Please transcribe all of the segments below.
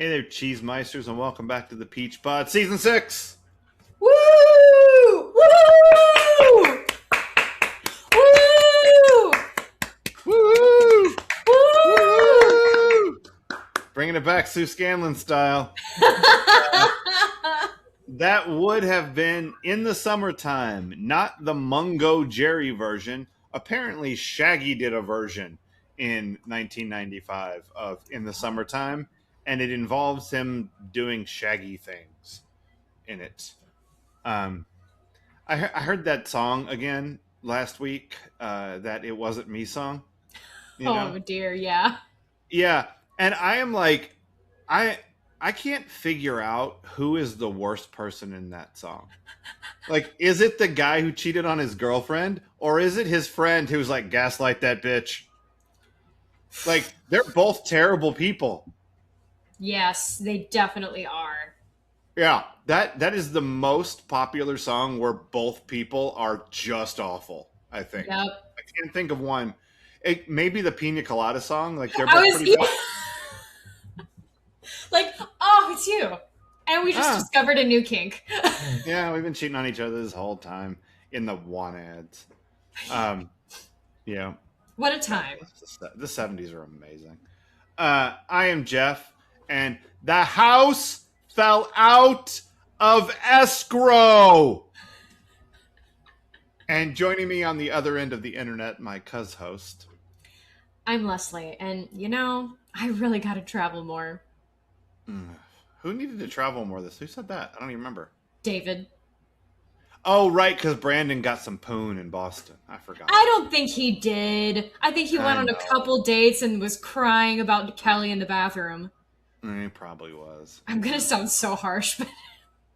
Hey there, Cheesemeisters, and welcome back to the Peach Pod Season 6! Woo! Woo! Woo! Woo! Woo! Woo! Bringing it back Sue Scanlon style. That would have been In the Summertime, not the Mungo Jerry version. Apparently, Shaggy did a version in 1995 of In the Summertime, and it involves him doing Shaggy things in it. I heard that song again last week, that It Wasn't Me song. You know? Oh dear, yeah. Yeah, and I am like, I can't figure out who is the worst person in that song. Like, is it the guy who cheated on his girlfriend, or is it his friend who's like, gaslight that bitch? Like, they're both terrible people. Yes, they definitely are. Yeah, that is the most popular song where both people are just awful, I think. Yep. I can't think of one. Maybe the Pina Colada song. Like, they're I both was pretty bad. like, oh, it's you. And we just discovered a new kink. Yeah, we've been cheating on each other this whole time in the want ads. Yeah. What a time. The 70s are amazing. I am Jeff, and the house fell out of escrow. And joining me on the other end of the internet, my host. I'm Leslie, and I really gotta travel more. Who needed to travel more this? Who said that? I don't even remember. David. Oh, right, because Brandon got some poon in Boston. I forgot. I don't think he did. I think he went on a couple dates and was crying about Kelly in the bathroom. He probably was. I'm gonna sound so harsh, but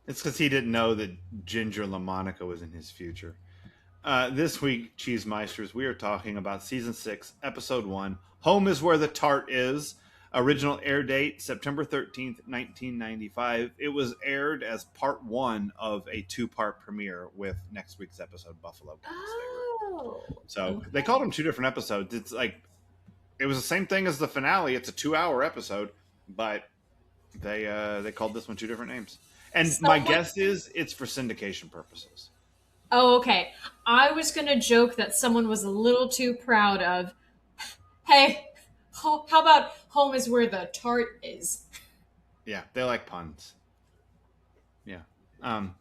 it's because he didn't know that Ginger LaMonica was in his future. This week, Cheesemeisters, we are talking about Season 6, Episode 1, Home is Where the Tart Is. Original air date, September 13th, 1995. It was aired as part 1 of a 2-part premiere with next week's episode, Buffalo Bills. So they called them 2 different episodes. It's like, it was the same thing as the finale. It's a 2-hour episode, but they called this one 2 different names. And my guess is it's for syndication purposes. Oh, okay. I was going to joke that someone was a little too proud of, hey, how about home is where the tart is? Yeah, they like puns. Yeah.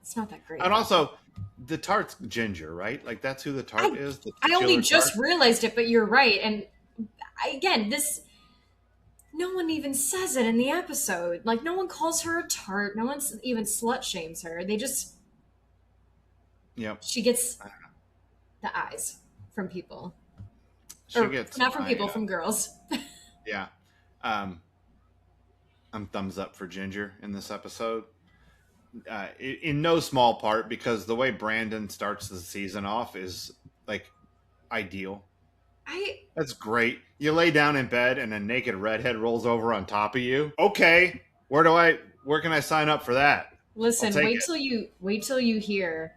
It's not that great. And also, the tart's Ginger, right? Like, that's who the tart is? I only just realized it, but you're right. And again, no one even says it in the episode. Like, no one calls her a tart. No one even slut shames her. They just... Yep. She gets the eyes from people. She gets not from people, from girls. Yeah. I'm thumbs up for Ginger in this episode. In no small part because the way Brandon starts the season off is like ideal. That's great. You lay down in bed and a naked redhead rolls over on top of you. Okay, where can I sign up for that? Listen, wait till you hear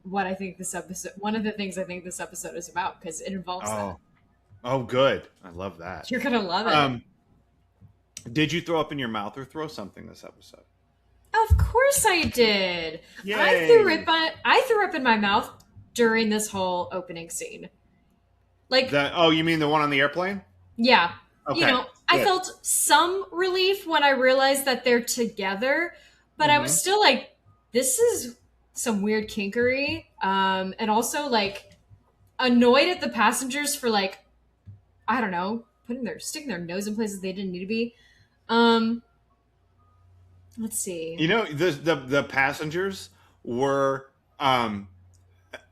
what I think this episode. One of the things I think this episode is about because it involves that. Oh, good. I love that. You're gonna love it. Did you throw up in your mouth or throw something this episode? Of course I did. Yay. I threw up in my mouth during this whole opening scene. Like, you mean the one on the airplane? Yeah. Okay. I felt some relief when I realized that they're together, but I was still like, this is some weird kinkery. And also like annoyed at the passengers for like, I don't know, sticking their nose in places they didn't need to be. Let's see. The passengers were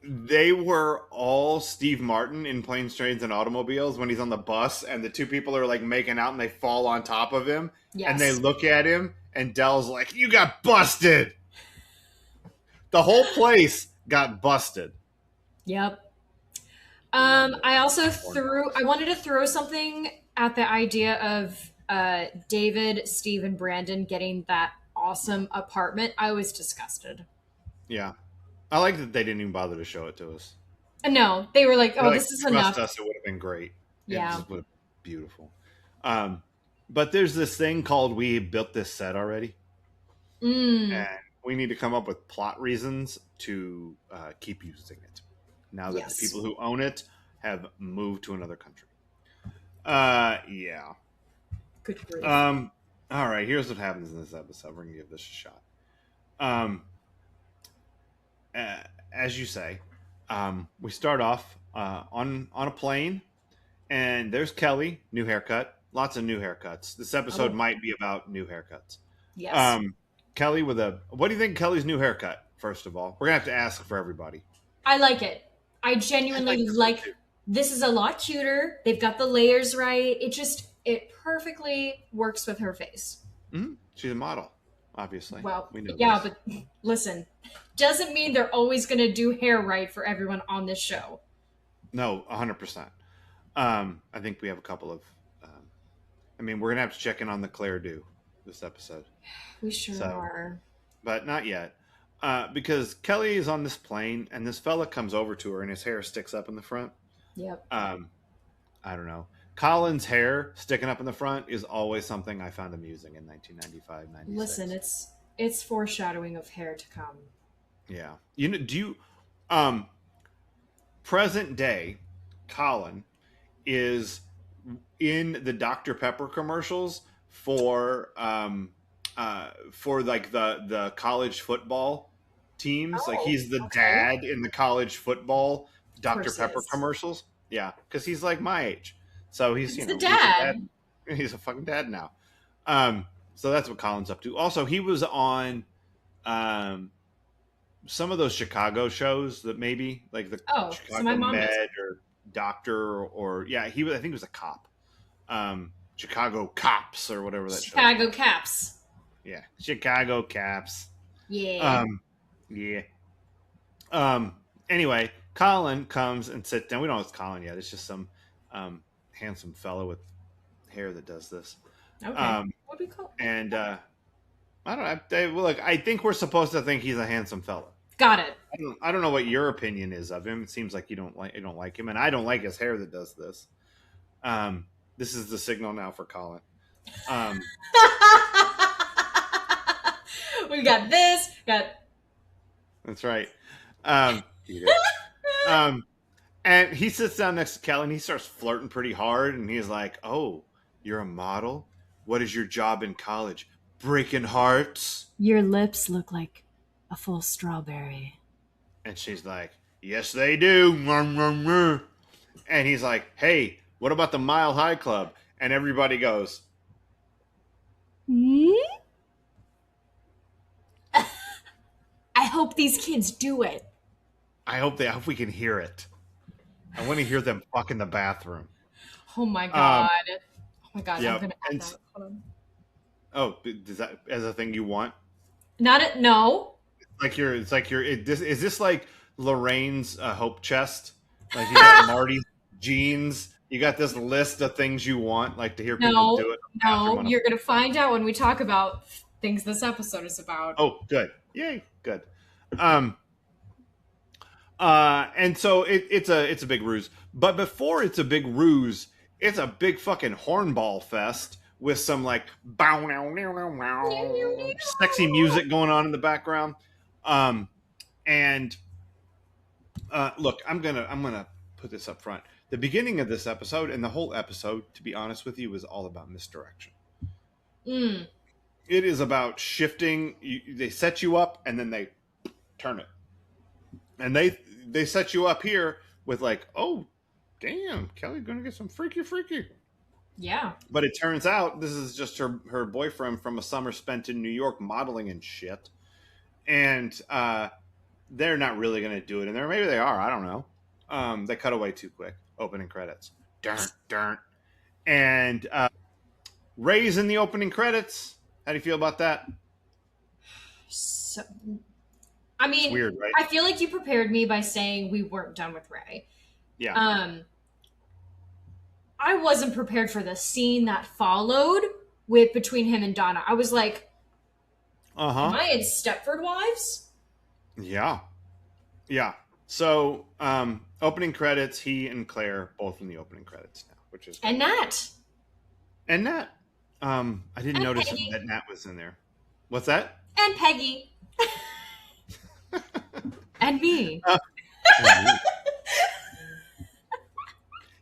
they were all Steve Martin in Planes, Trains, and Automobiles when he's on the bus and the 2 people are like making out and they fall on top of him. Yes. And they look at him and Dell's like, you got busted. The whole place got busted. Yep. I wanted to throw something at the idea of David, Steve, and Brandon getting that awesome apartment. I was disgusted. Yeah. I like that they didn't even bother to show it to us. No, they were like, this is enough. Trust us, it would have been great. Yeah. It would have been beautiful. But there's this thing called we built this set already, Mm, and we need to come up with plot reasons to keep using it now that the yes. people who own it have moved to another country. Yeah. Good grief. Um, all right. Here's what happens in this episode. We're gonna give this a shot. Um, uh, as you say, we start off on a plane, and there's Kelly, new haircut. Lots of new haircuts. This episode Oh, might be about new haircuts. yes. Um, Kelly with a. What do you think Kelly's new haircut? First of all, we're gonna have to ask for everybody. I like it. I I like genuinely this one like too. this is a lot cuter. They've got the layers right. It perfectly works with her face. She's a model, obviously. Well, We know yeah, this. but listen, doesn't mean they're always going to do hair right for everyone on this show. No, 100%. I think we have a couple of. I mean, we're gonna have to check in on the Claire do this episode. We sure So, are. but not yet, because Kelly is on this plane, and this fella comes over to her, and his hair sticks up in the front. Yep. Um, I don't know. Colin's hair sticking up in the front is always something I found amusing in 1995, Listen, 96. it's foreshadowing of hair to come. Yeah. You know, do you um present day Colin is in the Dr. Pepper commercials for like the college football teams. Like Oh, he's the okay. dad in the college football Of Dr. course he Pepper is. commercials. Yeah, because he's like my age, so he's It's the he's a dad. dad. He's a fucking dad now. So that's what Colin's up to. Also, he was on um some of those Chicago shows that maybe like the Oh, so my Chicago mom knows. Med or Doctor or yeah, he was. I think he was a cop. Chicago Cops or whatever that show's Chicago called. Caps. Yeah, Chicago Caps. Yeah. Um, yeah. Um. Anyway, Colin comes and sits down. We don't know it's Colin yet. It's just some handsome fellow with hair that does this. Okay. Um, What do we call? and I don't know. Look, I think we're supposed to think he's a handsome fellow. Got it. I don't know what your opinion is of him. It seems like you don't like him, and I don't like his hair that does this. This is the signal now for Colin. Um, We got this. Got. that's right. Eat it. Um, and he sits down next to Kelly and he starts flirting pretty hard, and he's like, "Oh, you're a model. What is your job in college? Breaking hearts." Your lips look like a full strawberry. And she's like, "Yes, they do." And he's like, "Hey, what about the Mile High Club?" And everybody goes, Hmm? I hope these kids do it. I hope we can hear it. I want to hear them fuck in the bathroom." Oh my Um, god. Oh my god. I'm yeah, gonna add and that. Hold on. oh, does that as a thing you want? Not it. No. It's like you're. Is this like Lorraine's hope chest? Like you got Marty's jeans. You got this list of things you want, like to hear people No. do it in the bathroom. No. You're gonna find out when we talk about things this episode is about. Oh, good. Yay, good. Um, and so it's a big ruse. But before it's a big ruse, it's a big fucking hornball fest with some like bow now now now now sexy music going on in the background. Um, and look, I'm gonna put this up front. The beginning of this episode and the whole episode, to be honest with you, is all about misdirection. Mm. It is about shifting. They set you up and then they turn it, and they set you up here with like, oh, damn, Kelly's gonna get some freaky. Yeah. But it turns out this is just her boyfriend from a summer spent in New York modeling and shit, and they're not really gonna do it in there. Maybe they are. I don't know. They cut away too quick. Opening credits. Darn. And Ray's in the opening credits. How do you feel about that? So, I It's mean, weird, right? I feel like you prepared me by saying we weren't done with Ray. Yeah. I wasn't prepared for the scene that followed with between him and Donna. I was like, Uh am huh. I in Stepford Wives? Yeah. Yeah. So, opening credits, he and Claire both in the opening credits now, which is And great. Nat. And Nat. I didn't And notice Peggy. that Nat was in there. What's that? And Peggy. And me. Uh, and me.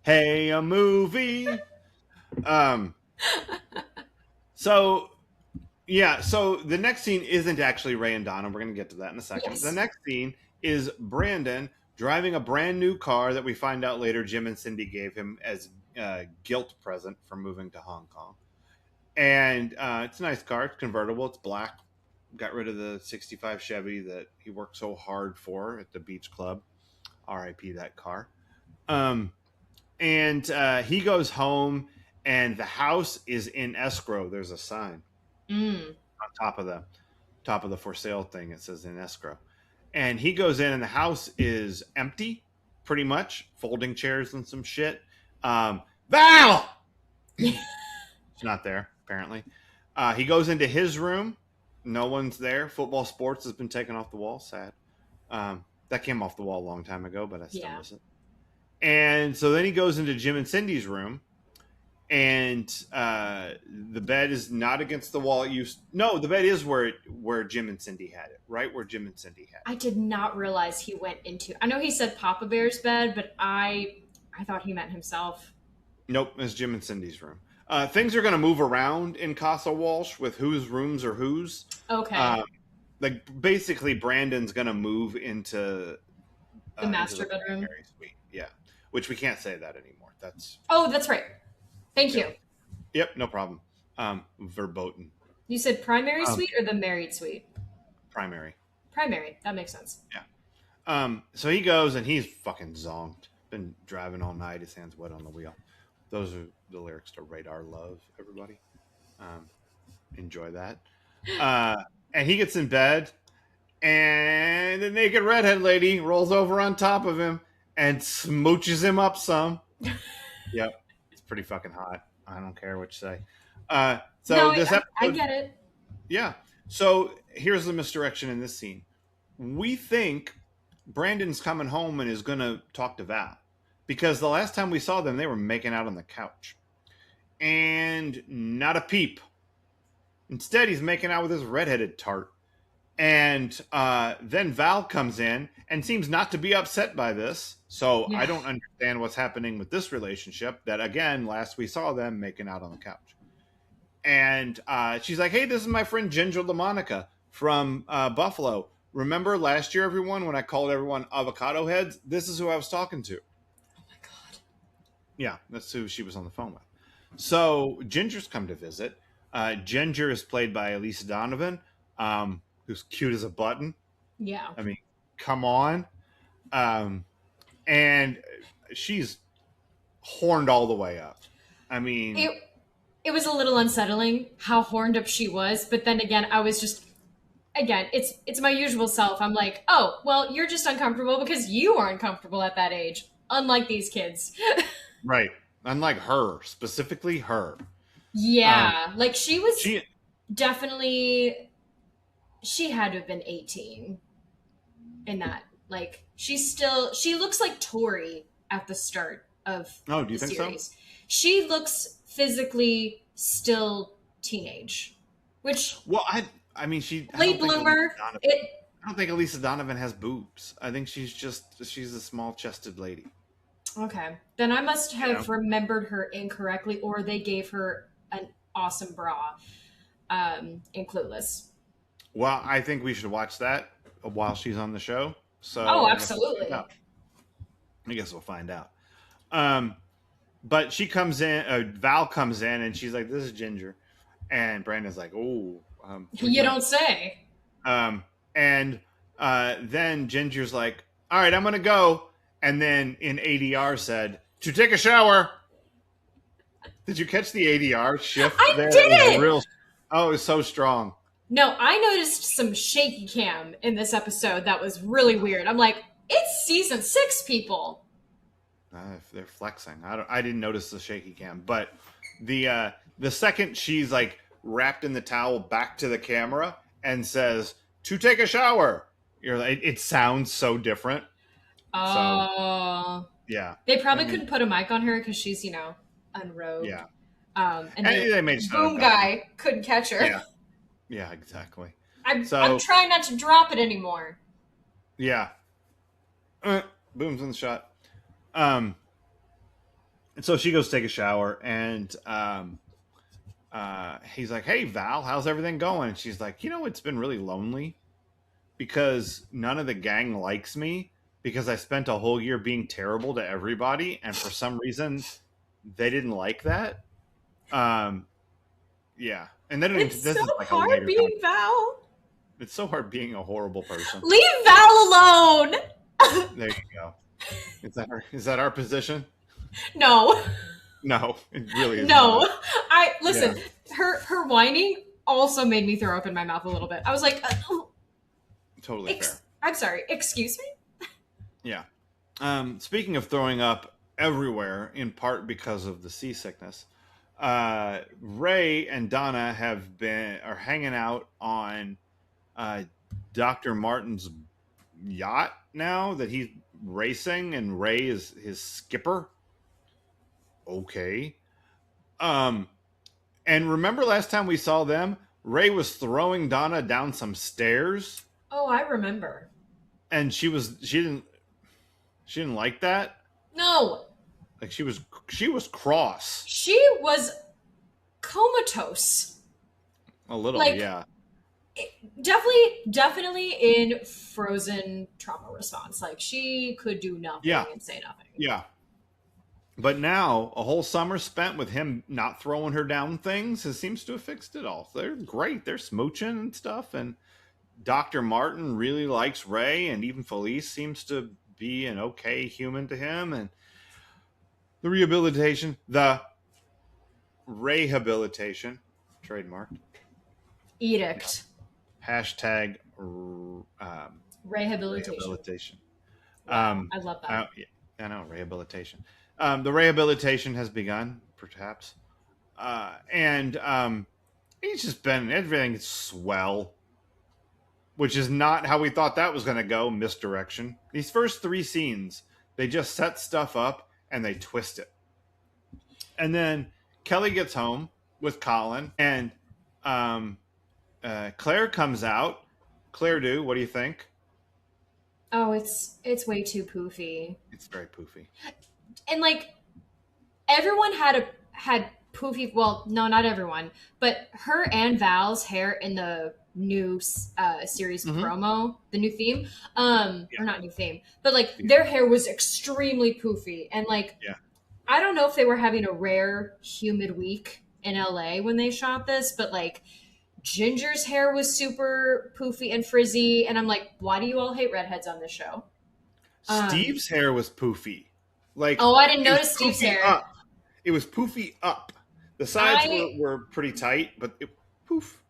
Hey, a movie. Um, so yeah, so the next scene isn't actually Ray and Donna. We're gonna get to that in a second. The Yes. next scene is Brandon driving a brand new car that we find out later Jim and Cindy gave him as a guilt present for moving to Hong Kong. And it's a nice car. It's convertible. It's black. Got rid of the '65 Chevy that he worked so hard for at the beach club. R.I.P. that car. Um, and he goes home, and the house is in escrow. There's a sign Mm. on top of the for sale thing. It says in escrow, and he goes in, and the house is empty, pretty much. Folding chairs and some shit. Val, it's not there apparently. He goes into his room. No one's there. Football sports has been taken off the wall. Sad. That came off the wall a long time ago, but I still Yeah. miss it. And so then he goes into Jim and Cindy's room, and the bed is not against the wall. No, the bed is where Jim and Cindy had it, right where Jim and Cindy had I it. did not realize he went into. I know he said Papa Bear's bed, but I thought he meant himself. Nope, it's Jim and Cindy's room. Things are going to move around in Casa Walsh with whose rooms are whose. Okay. Um, like basically, Brandon's going to move The into master the bedroom. primary suite. Yeah, which we can't say that anymore. That's Oh, that's right. Thank yeah. you. Yep, no problem. Verboten. You said primary Um, suite or the married suite? primary. Primary. That makes sense. Yeah. So he goes and he's fucking zonked. Been driving all night. His hands wet on the wheel. Those are the lyrics to Radar Love, everybody. Um, enjoy that. Uh, and he gets in bed, and the naked redhead lady rolls over on top of him and smooches him up some. Yep. It's pretty fucking hot. I don't care what you say. So No, this I episode, get it. yeah. So here's the misdirection in this scene. We think Brandon's coming home and is going to talk to Val because the last time we saw them, they were making out on the couch. And not a peep. Instead, he's making out with his redheaded tart. And then Val comes in and seems not to be upset by this. So I Yeah. don't understand what's happening with this relationship that, again, last we saw them making out on the couch. And she's like, hey, this is my friend Ginger LaMonica from Buffalo. Remember last year, everyone, when I called everyone avocado heads? This is who I was talking to. Oh my god. Yeah, that's who she was on the phone with. So Ginger's come to visit. Ginger is played by Elisa Donovan, who's cute as a button. Yeah. I mean, come on. And she's horned all the way up. I mean, It was a little unsettling how horned up she was, but then again, I was just again, it's my usual self. I'm like, oh, well, you're just uncomfortable because you are uncomfortable at that age, unlike these kids. right. Unlike her, specifically her. Yeah, like she was She definitely she had to have been 18 in that. Like she looks like Tori at the start of Oh, do the you think so? series. She looks physically still teenage, which Well, I mean, I late bloomer. I don't think Elisa Donovan has boobs. I think she's a small chested lady. Okay, then I must You know? have remembered her incorrectly, or they gave her an awesome bra in Clueless. Well, I think we should watch that while she's on the show. So Oh, I guess we'll absolutely. find out. I guess we'll find out. Um, but she comes in. Val comes in, and she's like, "This is Ginger," and Brandon's like, "Oh, what's You that?" don't say. And then Ginger's like, "All right, I'm gonna go." And then in ADR said, "To take a shower." Did you catch the ADR shift I there? did It was it! real. Oh, it was so strong. No, I noticed some shaky cam in this episode that was really weird. I'm like, it's season 6, people. They're flexing. I didn't notice the shaky cam, but the second she's like wrapped in the towel back to the camera and says to take a shower, you're like, it sounds so different. Oh. Yeah, They probably I mean, couldn't put a mic on her because she's, unrobed. yeah. And And the they made shot boom of that. guy couldn't catch her. Yeah, yeah, exactly. I'm So trying not to drop it anymore. yeah, uh, boom's in the shot. Um, and so she goes take a shower, and he's like, "Hey Val, how's everything going?" And she's like, "It's been really lonely because none of the gang likes me because I spent a whole year being terrible to everybody, and for some reason they didn't like that." Um, yeah, and they don't even. It's so This is like a hard later being comment. Val. It's so hard being a horrible person. Leave Val alone. There you go. Is that our position? No, No, it really is not. no. I Yeah, listen. Her whining also made me throw up in my mouth a little bit. I was like, totally fair. I'm sorry. Excuse me. Yeah. Speaking of throwing up everywhere, in part because of the seasickness, Ray and Donna are hanging out on uh, Dr. Martin's yacht now that he's racing, and Ray is his skipper. Okay. Um, and remember last time we saw them, Ray was throwing Donna down some stairs, Oh, I remember. and she didn't like that. No, Like she was cross she was comatose. a little, Like yeah. definitely in frozen trauma response. Like she could do nothing Yeah, and say nothing. yeah. But now a whole summer spent with him not throwing her down things seems to have fixed it all. They're great. They're smooching and stuff, and Dr. Martin really likes Ray, and even Felice seems to be an okay human to him. And the rehabilitation, trademarked, Edict. hashtag Rehabilitation. rehabilitation. Wow, I love that. Yeah, I know, rehabilitation. The rehabilitation has begun, perhaps, and he's just been everything is swell, which is not how we thought that was going to go. Misdirection. These first three scenes, they just set stuff up and they twist it, and then Kelly gets home with Colin, and um, Claire comes out. Claire, what do you think? Oh, it's way too poofy. It's very poofy. And like everyone had poofy. Well, no, not everyone, but her and Val's hair in the new series Mm-hmm. promo, the new theme, Yeah. or not new theme, but like Yeah. their hair was extremely poofy, and like Yeah. I don't know if they were having a rare humid week in LA when they shot this, but like Ginger's hair was super poofy and frizzy, and I'm like, why do you all hate redheads on this show? Steve's hair was poofy. Like, Oh, I didn't it was notice Steve's poofy hair. up. It was poofy up. The sides I were pretty tight, but poof.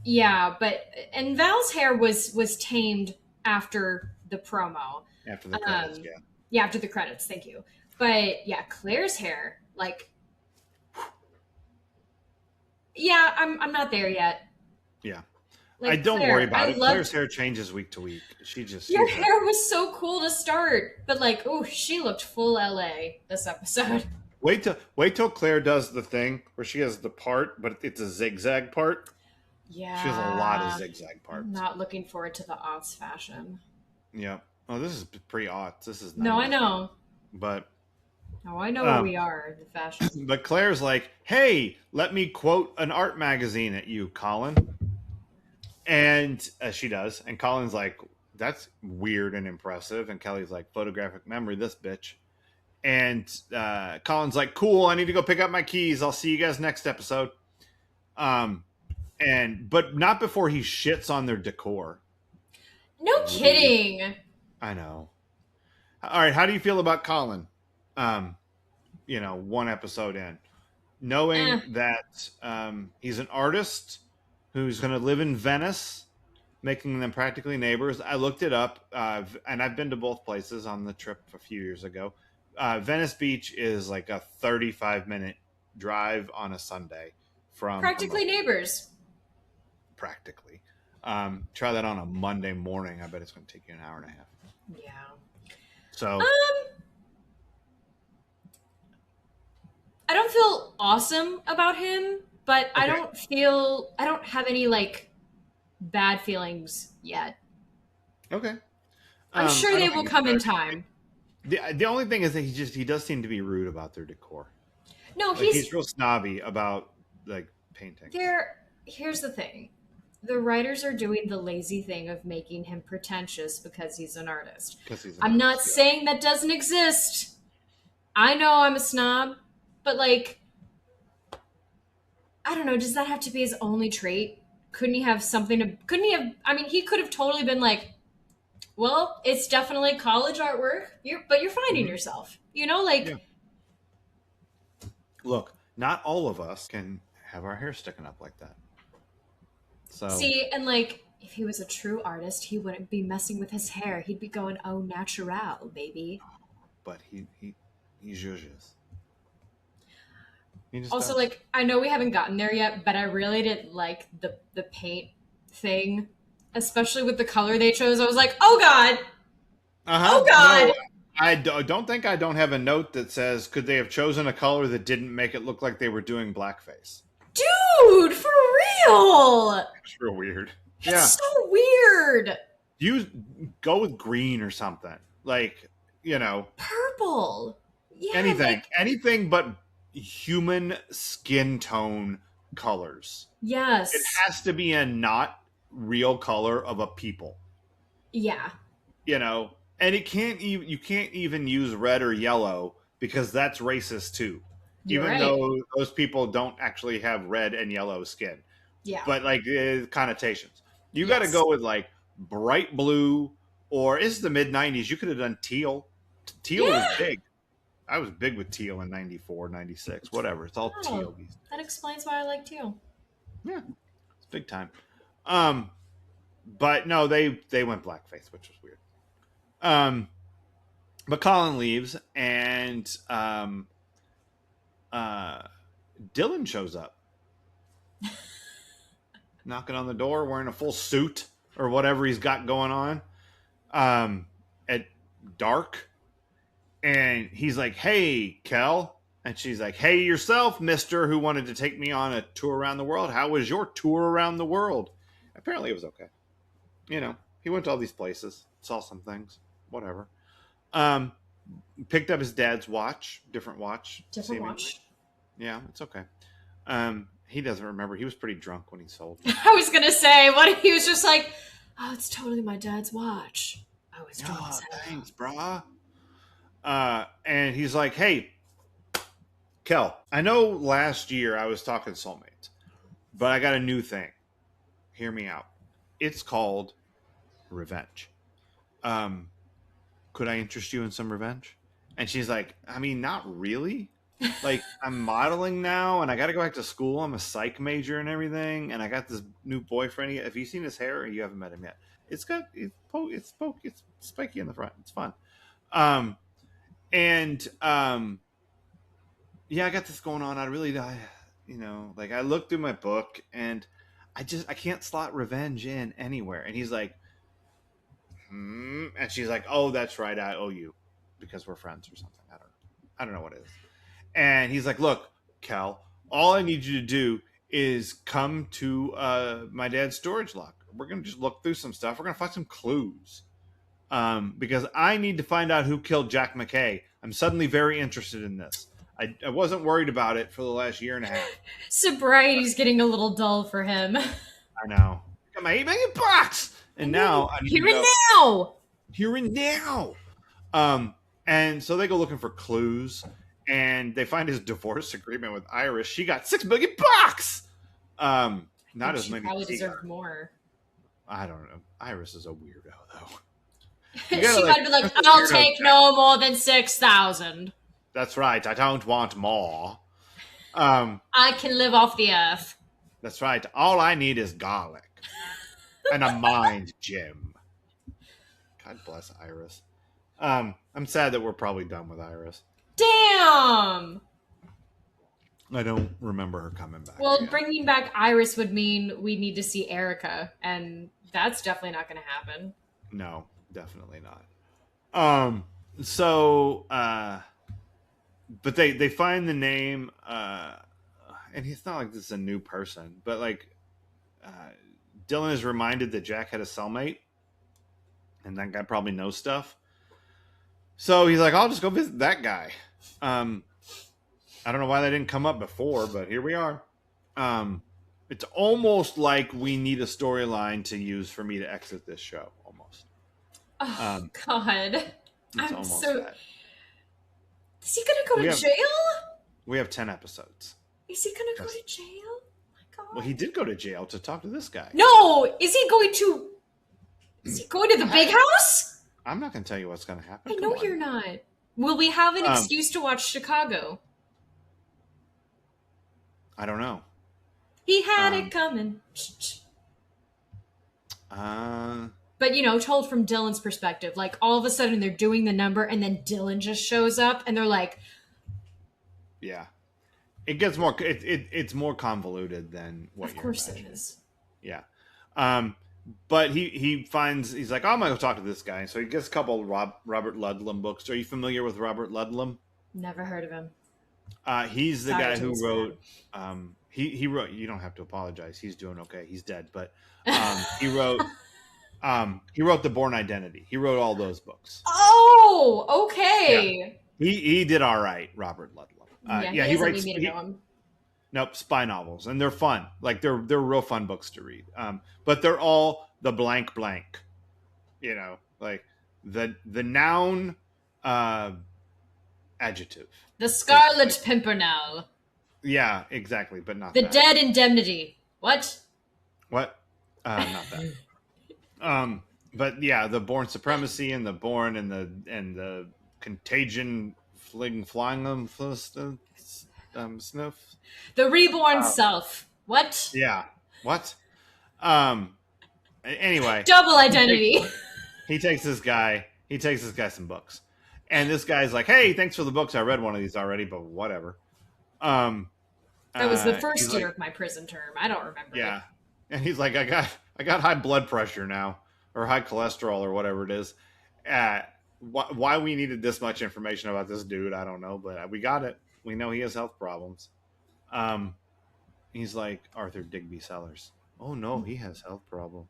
Yeah, but and Val's hair was tamed after the promo. After the credits, Um, yeah. yeah, after the credits. Thank you. But yeah, Claire's hair, like, yeah, I'm not there yet. Yeah. Like I don't Claire, worry about I it. loved Claire's hair changes week to week. your hair was so cool to start, but like, oh, she looked full LA this episode. Wait till Claire does the thing where she has the part, but it's a zigzag part. Yeah, She has a lot of zigzag I'm parts. not looking forward to the aughts fashion. Yeah. Oh, this is pre-aughts. This is No, I 90s. know. But Oh, I know where we are in the fashion. but Claire's like, "Hey, let me quote an art magazine at you, Colin." And she does. And Colin's like, "That's weird and impressive." And Kelly's like, "Photographic memory, this bitch." And Colin's like, "Cool, I need to go pick up my keys. I'll see you guys next episode." But not before he shits on their decor. No kidding. I know. All right, how do you feel about Colin? One episode in, knowing that he's an artist who's going to live in Venice, making them practically neighbors. I looked it up, and I've been to both places on the trip a few years ago. Venice Beach is like a 35-minute drive on a Sunday from Practically neighbors. Practically. Try that on a Monday morning. I bet it's going to take you an hour and a half. Yeah. So I don't don't feel awesome about him, but Okay. I don't have any like bad feelings yet. Okay. I'm sure I they don't will think come in time. the only thing is that he does seem to be rude about their decor. No, Like he's real snobby about like paintings here's the thing. The writers are doing the lazy thing of making him pretentious because he's an artist. because he's an I'm not artist. Yeah. saying that doesn't exist. I know I'm a snob, but like, I don't know, does that have to be his only trait? Couldn't he have something to, couldn't he have, I mean, he could have totally been like, well, it's definitely college artwork, but you're finding Hmm. yourself. You know, Yeah. like, Look, not all of us can have our hair sticking up like that. So, see, and like, if he was a true artist, he wouldn't be messing with his hair. He'd be going, oh, natural, baby. but he zhuzhes. He just Also, does. like, I know we haven't gotten there yet, but I really didn't like the paint thing, especially with the color they chose. I was like, oh god, Uh oh huh. No, god, don't think I don't have a note that says could they have chosen a color that didn't make it look like they were doing blackface. dude, for real. It's real weird. It's Yeah. so weird. Use Go with green or something. Like, Purple. Yeah, anything. like Anything but human skin tone colors. It yes. has to be a not real color of a people. Yeah, And it can't even you can't even use red or yellow because that's racist too. you're Even right. though those people don't actually have red and yellow skin. Yeah. But like connotations. You got to Yes. go with like bright blue, or it's the mid 90s. You could have done teal. Teal was Yeah. big. I was big with teal in 94, 96, whatever. It's all Oh, teal these that days. explains why I like teal. Yeah, it's big time. Um, but no, they went blackface, which was weird. Um, but Colin leaves, and uh, Dylan shows up, knocking on the door, wearing a full suit or whatever he's got going on. At dark, and he's like, "Hey, Kel," and she's like, "Hey, yourself, Mister, who wanted to take me on a tour around the world. How was your tour around the world?" Apparently, it was okay. He went to all these places, saw some things, whatever. Um, Picked up his dad's watch, different watch, Different seemingly. watch. Yeah, it's okay. He doesn't remember. He was pretty drunk when he sold it. I was gonna say, what if he was just like, oh, it's totally my dad's watch. I was drunk Oh, as hell. thanks, brah. And he's like, "Hey, Kel, I know last year I was talking soulmates, but I got a new thing. Hear me out. It's called revenge. Um, could I interest you in some revenge?" And she's like, "I mean, not really. Like, I'm modeling now, and I got to go back to school. I'm a psych major and everything, and I got this new boyfriend. Have you seen his hair? Or you haven't met him yet? It's spiky in the front. It's fun. Um, and yeah, I got this going on. Like I looked through my book, and I can't slot revenge in anywhere." And he's like, and she's like, "Oh, that's right. I owe you because we're friends or something. I don't know what it is." And he's like, "Look, Cal, all I need you to do is come to my dad's storage locker. We're gonna just look through some stuff. We're gonna find some clues, because I need to find out who killed Jack McKay. I'm suddenly very interested in this. I wasn't worried about it for the last year and a half. Sobriety's getting a little dull for him. I know. I got my $8 million, and now I need Here to and go now. here and now." And so they go looking for clues, and they find his divorce agreement with Iris. She got $6 million. Not as She many probably as he got. deserved more. I don't know. Iris is a weirdo, though. You gotta She might be like, that's a I'll weirdo take check. no more than 6,000. That's right. I don't want more. Um, I can live off the earth. that's right. All I need is garlic and a mind gem. God bless Iris. I'm sad that we're probably done with Iris. Damn. I don't remember her coming back. Well, again. bringing back Iris would mean we need to see Erica, and that's definitely not going to happen. No, definitely not. So but they find the name, and it's not like this is a new person, but like uh, Dylan is reminded that Jack had a cellmate, and that guy probably knows stuff. So he's like, I'll just go visit that guy. Um, I don't know why that didn't come up before, but here we are. Um, it's almost like we need a storyline to use for me to exit this show. Almost. Oh Um, God, it's I'm almost so. that. Is he gonna go We to have jail? we have 10 episodes. Is he gonna go That's, to jail? Oh my well, God. he did go to jail to talk to this guy. No, is he going to? Is he going to the big house? I'm not going to tell you what's going to happen. I Come know on. you're not. Will we have an Um, excuse to watch Chicago? I don't know. He had Um, it coming. uh, But told from Dylan's perspective, like all of a sudden they're doing the number and then Dylan just shows up and they're like, yeah. It gets more. It's more convoluted than what of you're course imagining. it is. Yeah. But he's like, oh, I'm gonna go talk to this guy. So he gets a couple of Robert Ludlum books. Are you familiar with Robert Ludlum? Never heard of him. He's the Sorry guy to who his wrote. He wrote. You don't have to apologize. He's doing okay. He's dead, but he wrote. He wrote The Born Identity. He wrote all those books. Oh, Yeah. okay. He did all right, Robert Ludlum. Yeah, he doesn't need me to know him. Nope, spy novels, and they're fun. Like they're real fun books to read. But they're all the blank blank. Like the noun, adjective. The Scarlet Pimpernel. Yeah, exactly, but not The that. Dead Indemnity. What? What? Not that. But yeah, the Born Supremacy and the Born and the Contagion flying them sniff. The Reborn Self. What? Yeah. What? Anyway, Double Identity. he takes this guy some books, and this guy's like, hey, thanks for the books, I read one of these already, but whatever. That was the He's first year like, of my prison term. I don't remember. yeah. And he's like, I got high blood pressure now, or high cholesterol, or whatever it is. Why we needed this much information about this dude, I don't know, but we got it. We know he has health problems. He's like Arthur Digby Sellers. Oh no, he has health problem.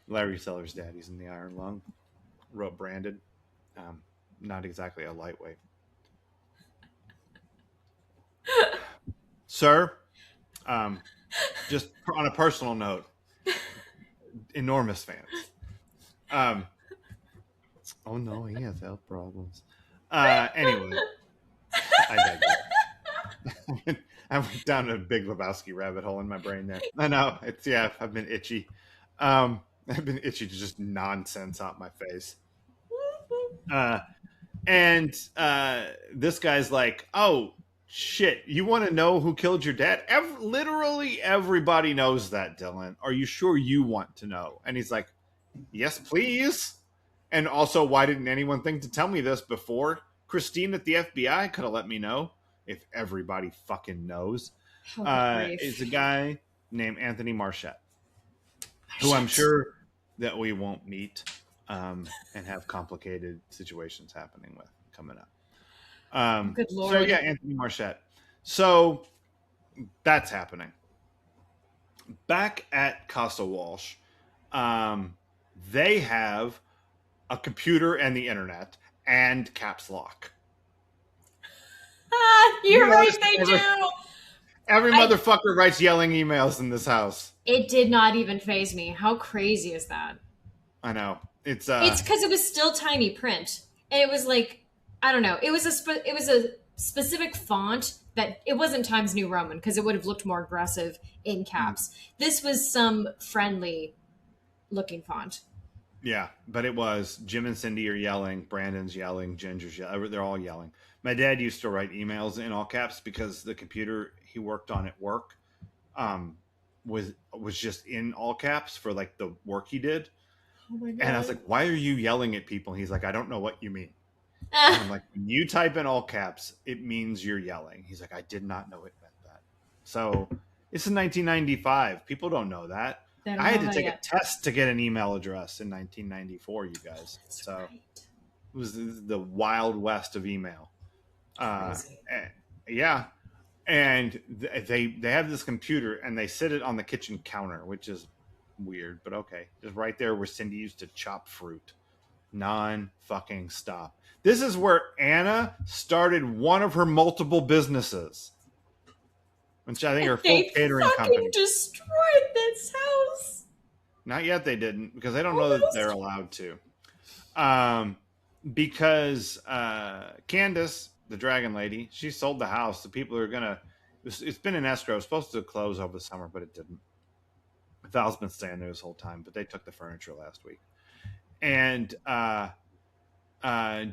Larry Sellers' dad, he's in the Iron Lung. Wrote Branded. Not exactly a lightweight. Sir, just on a personal note, enormous fans. Oh no, he has health problems. Anyway, I digress. I went down a Big Lebowski rabbit hole in my brain there. I know I've been itchy. I've been itchy to just nonsense out my face. And this guy's like, oh shit, you want to know who killed your dad? Literally everybody knows that, Dylan. Are you sure you want to know? And he's like, yes, please. And also, why didn't anyone think to tell me this before? Christine at the FBI could have let me know. If everybody fucking knows. It's a guy named Anthony Marchette, who I'm sure that we won't meet and have complicated situations happening with coming up. Good Lord. So yeah, Anthony Marchette. So that's happening. Back at Casa Walsh, they have a computer and the internet and caps lock. You're right, they do. Every motherfucker writes yelling emails in this house. It did not even faze me. How crazy is that? I know. It's because it was still tiny print, and it was like, I don't know. It was a specific font that it wasn't Times New Roman because it would have looked more aggressive in caps. This was some friendly looking font. Yeah, but it was Jim and Cindy are yelling, Brandon's yelling, Ginger's yelling. They're all yelling. My dad used to write emails in all caps because the computer he worked on at work was just in all caps for like the work he did. Oh my God. And I was like, why are you yelling at people? And he's like, I don't know what you mean. And I'm like, when you type in all caps, it means you're yelling. He's like, I did not know it meant that. So it's in 1995. People don't know that. I had to take a test to get an email address in 1994, you guys. That's so right. it was the wild west of email. Crazy. Yeah, and they have this computer and they sit it on the kitchen counter, which is weird, but okay. Just right there where Cindy used to chop fruit, non fucking stop. This is where Anna started one of her multiple businesses, which I think And are full they catering fucking company. destroyed this house. Not yet, they didn't because they don't know that they're Almost. allowed to. Um, because Candace, the dragon lady, she sold the house. The people are gonna. It's been in escrow. It's supposed to close over the summer, but it didn't. Val's been staying there this whole time, but they took the furniture last week. And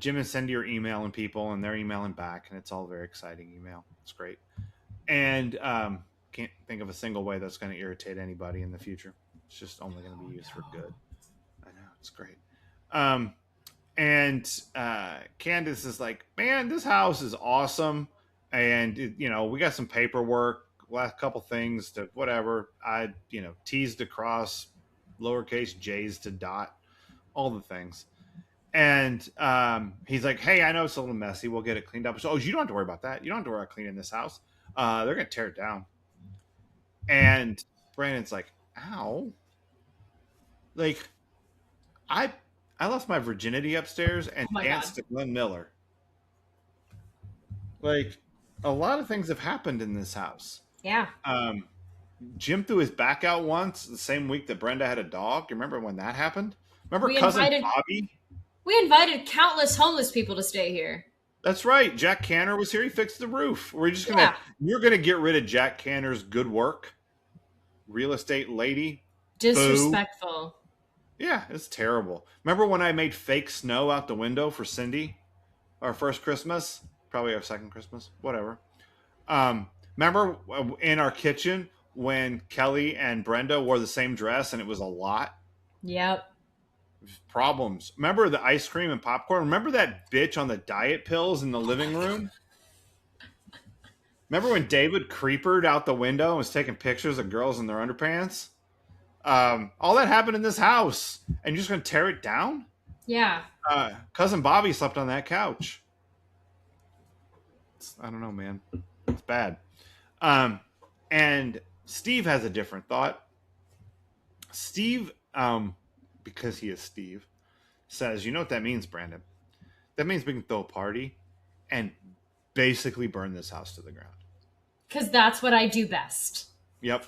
Jim and Cindy are emailing people, and they're emailing back, and it's all very exciting email. It's great, and can't think of a single way that's going to irritate anybody in the future. It's just only going to be used for good. I know it's great. Um, and Candace is like, "Man, this house is awesome," and we got some paperwork, last couple things to whatever. I T's to cross, lowercase J's to dot, all the things. And he's like, "Hey, I know it's a little messy. We'll get it cleaned up." So, you don't have to worry about that. You don't have to worry about cleaning this house. They're gonna tear it down. And Brandon's like, "Ow!" Like, I I lost my virginity upstairs and Oh my god. danced to Glenn Miller. Like, a lot of things have happened in this house. Yeah. Um, Jim threw his back out once the same week that Brenda had a dog. You remember when that happened? Remember We cousin invited Bobby? we invited countless homeless people to stay here. That's right. Jack Canner was here. He fixed the roof. Yeah. You're gonna get rid of Jack Canner's good work, real estate lady. Boo. Disrespectful. Yeah, it's terrible. Remember when I made fake snow out the window for Cindy, our first Christmas, probably our second Christmas, whatever. Remember in our kitchen when Kelly and Brenda wore the same dress and it was a lot? Yep. Problems. Remember the ice cream and popcorn? Remember that bitch on the diet pills in the living room? Remember when David creepered out the window and was taking pictures of girls in their underpants? All that happened in this house, and you're just gonna tear it down? Yeah. Cousin Bobby slept on that couch. I don't know, man. It's bad. And Steve has a different thought. Steve, because he is Steve, says, "You know what that means, Brandon? That means we can throw a party and basically burn this house to the ground." Because that's what I do best. Yep.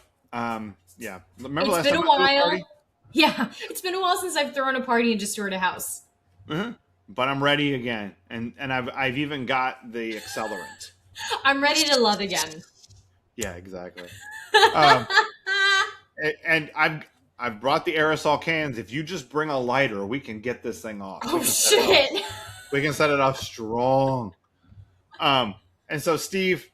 Yeah. Remember It's last been time a I threw a party? while. Yeah. It's been a while since I've thrown a party and destroyed a house. But I'm ready again, and I've even got the accelerant. I'm ready to love again. Yeah, exactly. And I've brought the aerosol cans. If you just bring a lighter, we can get this thing off. Oh shit. We can set it off strong. And so Steve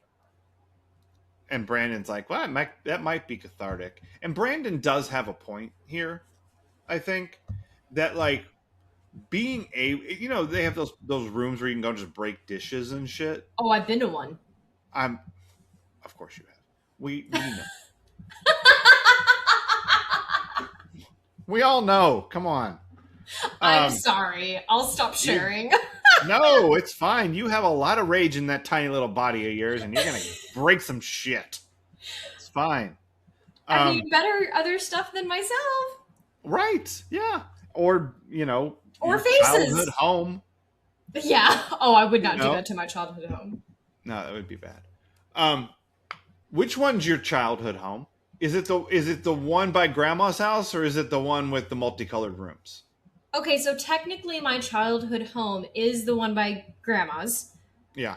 and Brandon's like, "Well, that might be cathartic." And Brandon does have a point here. I think that like being they have those rooms where you can go and just break dishes and shit. Oh, I've been to one. Of course you have. We know. We all know. Come on. I'm sorry. I'll stop sharing. No, it's fine. You have a lot of rage in that tiny little body of yours, and you're gonna break some shit. It's fine. I mean, better other stuff than myself. Right? Yeah. Or Or your faces. childhood home. Yeah. Oh, I would not do that to my childhood home. No, that would be bad. Which one's your childhood home? Is it the one by Grandma's house, or is it the one with the multicolored rooms? Okay, so technically my childhood home is the one by Grandma's. Yeah.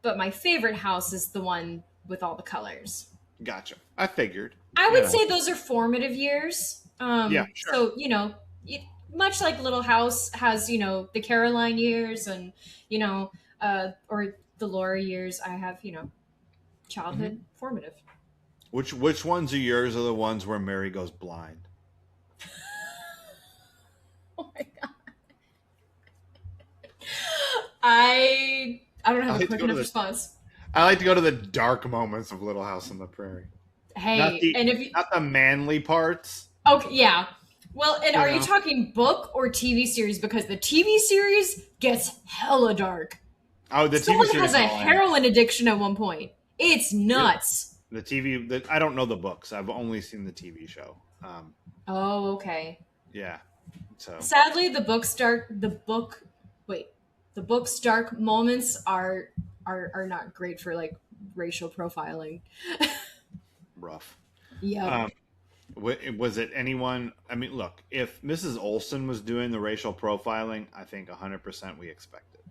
But my favorite house is the one with all the colors. Gotcha. I figured. I would say those are formative years. Yeah, sure. So, much like Little House has, the Caroline years and, or the Laura years, I have, childhood formative. Which ones of yours are the ones where Mary goes blind? Oh my god. I don't have a quick enough response. I like to go to the dark moments of Little House on the Prairie. Hey, not the manly parts. Okay, yeah. Well, and are you talking book or TV series? Because the TV series gets hella dark. Oh, the TV Someone has series a all in. heroin addiction at one point. It's Really? nuts. The TV. I don't know the books. I've only seen the TV show. Oh, okay. Yeah. So Sadly, wait, the book's dark moments are not great for like racial profiling. rough. Yep. Um, was it anyone? I mean, look, if Mrs. Olson was doing the racial profiling, I think 100% we expect it.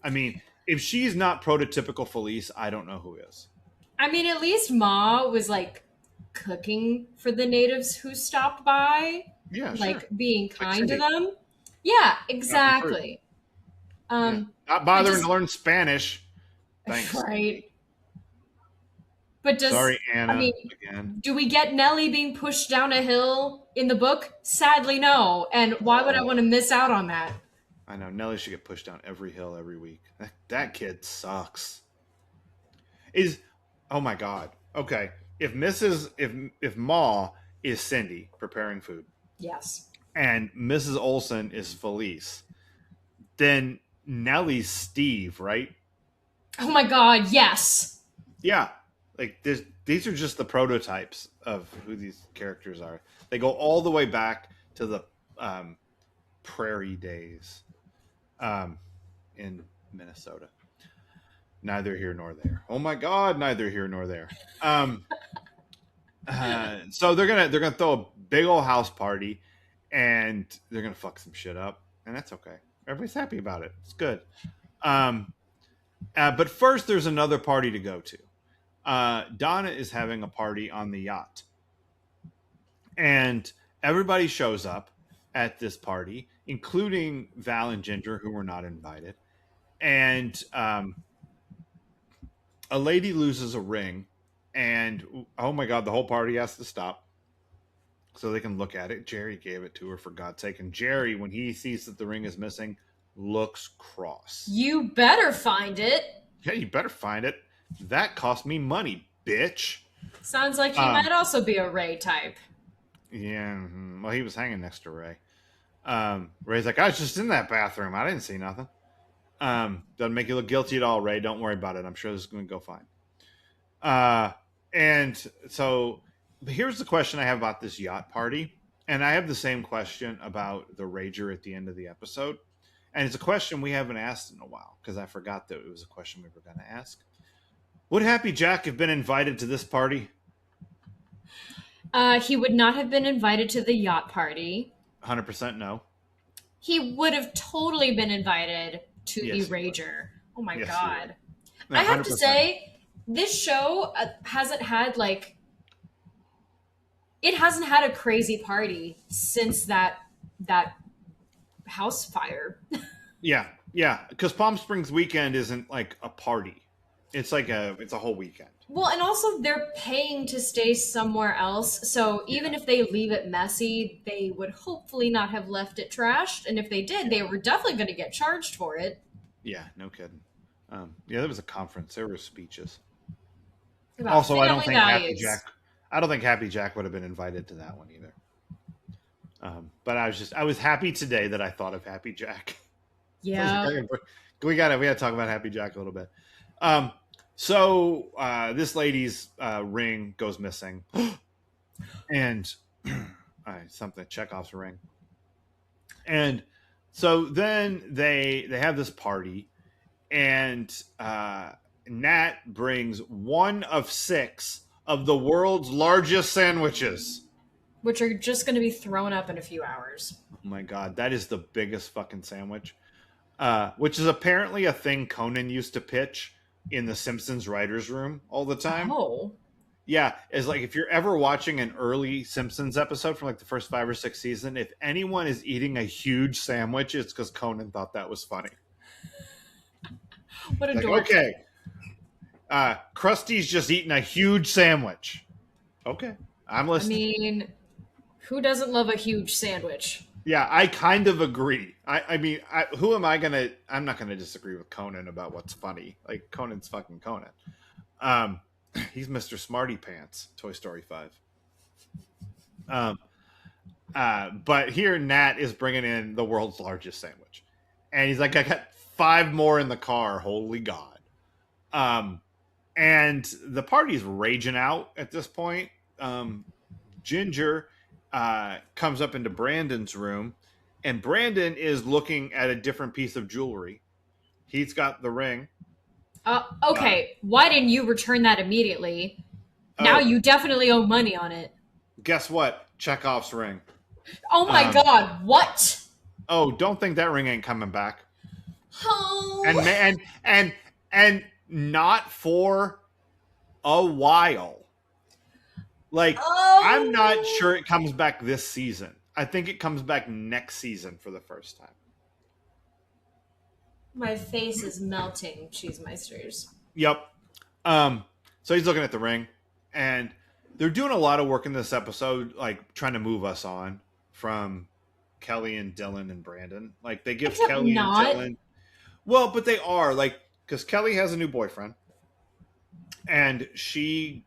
I mean, if she's not prototypical Felice, I don't know who is. I mean, at least Ma was like cooking for the natives who stopped by, Yeah, sure. like being Like kind to Cindy, them. Yeah, chopping fruit. exactly. Yeah, Um, not but bothering to just learn Spanish. Thanks, right. Cindy. But does Sorry, I Anna. mean, Again. do we get Nellie being pushed down a hill in the book? Sadly, no. And why would I want to Oh, miss out on that? I know Nelly should get pushed down every hill every week. That kid sucks. Is oh my god. Okay, if Ma is Cindy preparing food Yes. and Mrs. Olson is Felice, then Nelly's Steve, right? Oh my god, yes. Yeah, like these are just the prototypes of who these characters are. They go all the way back to the um, prairie days um, in Minnesota. Neither here nor there. Oh my God, neither here nor there. So they're gonna throw a big old house party, and they're gonna fuck some shit up, and that's okay. Everybody's happy about it. It's good. Um, but first, there's another party to go to. Donna is having a party on the yacht, and everybody shows up at this party, including Val and Ginger, who were not invited. And a lady loses a ring, and oh my God, the whole party has to stop so they can look at it. Jerry gave it to her, for God's sake. And Jerry, when he sees that the ring is missing, looks cross. You better find it. Yeah, you better find it. That cost me money, bitch. Sounds like he Um, might also be a Ray type. yeah, well, he was hanging next to Ray. Ray's like, I was just in that bathroom. I didn't see nothing. Doesn't make you look guilty at all, Ray. Don't worry about it. I'm sure this is going to go fine. And so here's the question I have about this yacht party. And I have the same question about the Rager at the end of the episode. And it's a question we haven't asked in a while because I forgot that it was a question we were going to ask. Would Happy Jack have been invited to this party? He would not have been invited to the yacht party. 100% no. He would have totally been invited to the Yes, he would. Rager. Oh my Yes, he would. god. No, I have to 100%. say, this show hasn't had like it hasn't had a crazy party since that house fire. Yeah, yeah. Because Palm Springs weekend isn't like a party. It's a whole weekend. Well, and also they're paying to stay somewhere else. So even Yeah, if they leave it messy, they would hopefully not have left it trashed. And if they did, they were definitely going to get charged for it. yeah, no kidding. Yeah, there was a conference. There were speeches. About Also, family values. I don't think Happy Jack would have been invited to that one either. But I was happy today that I thought of Happy Jack. I was Yeah. like, we got to talk about Happy Jack a little bit. So this lady's ring goes missing, and something Chekhov's ring, and so then they have this party, and Nat brings one of six of the world's largest sandwiches. Which are just going to be thrown up in a few hours. Oh my God, that is the biggest fucking sandwich. Which is apparently a thing Conan used to pitch in the Simpsons writers' room all the time. Oh. Yeah, it's like if you're ever watching an early Simpsons episode from like the first 5 or 6 season, if anyone is eating a huge sandwich, it's because Conan thought that was funny. What a Like, dork. okay, Krusty's just eating a huge sandwich. Okay, I'm I listening. mean, who doesn't love a huge sandwich? Yeah, I kind of agree. I mean, who am I gonna? I'm not gonna disagree with Conan about what's funny. Like Conan's fucking Conan. He's Mr. Smarty Pants, Toy Story 5. But here Nat is bringing in the world's largest sandwich, and he's like, I got 5 more in the car. Holy God. Um, and the party's raging out at this point. Ginger comes up into Brandon's room, and Brandon is looking at a different piece of jewelry. He's got the ring. Uh, Okay, why didn't you return that immediately? Now oh, you definitely owe money on it. guess what? Chekhov's ring. Oh my Um, god, what? oh, don't think that ring ain't coming back. And Oh. and not for a while. Like, I'm not Oh. sure it comes back this season. I think it comes back next season for the first time. My face is melting, Cheesemeisters. Yep. Um, so he's looking at the ring, and they're doing a lot of work in this episode, like trying to move us on from Kelly and Dylan and Brandon. Like they give Except Kelly and not. Dylan, well, but they are like because Kelly has a new boyfriend, and she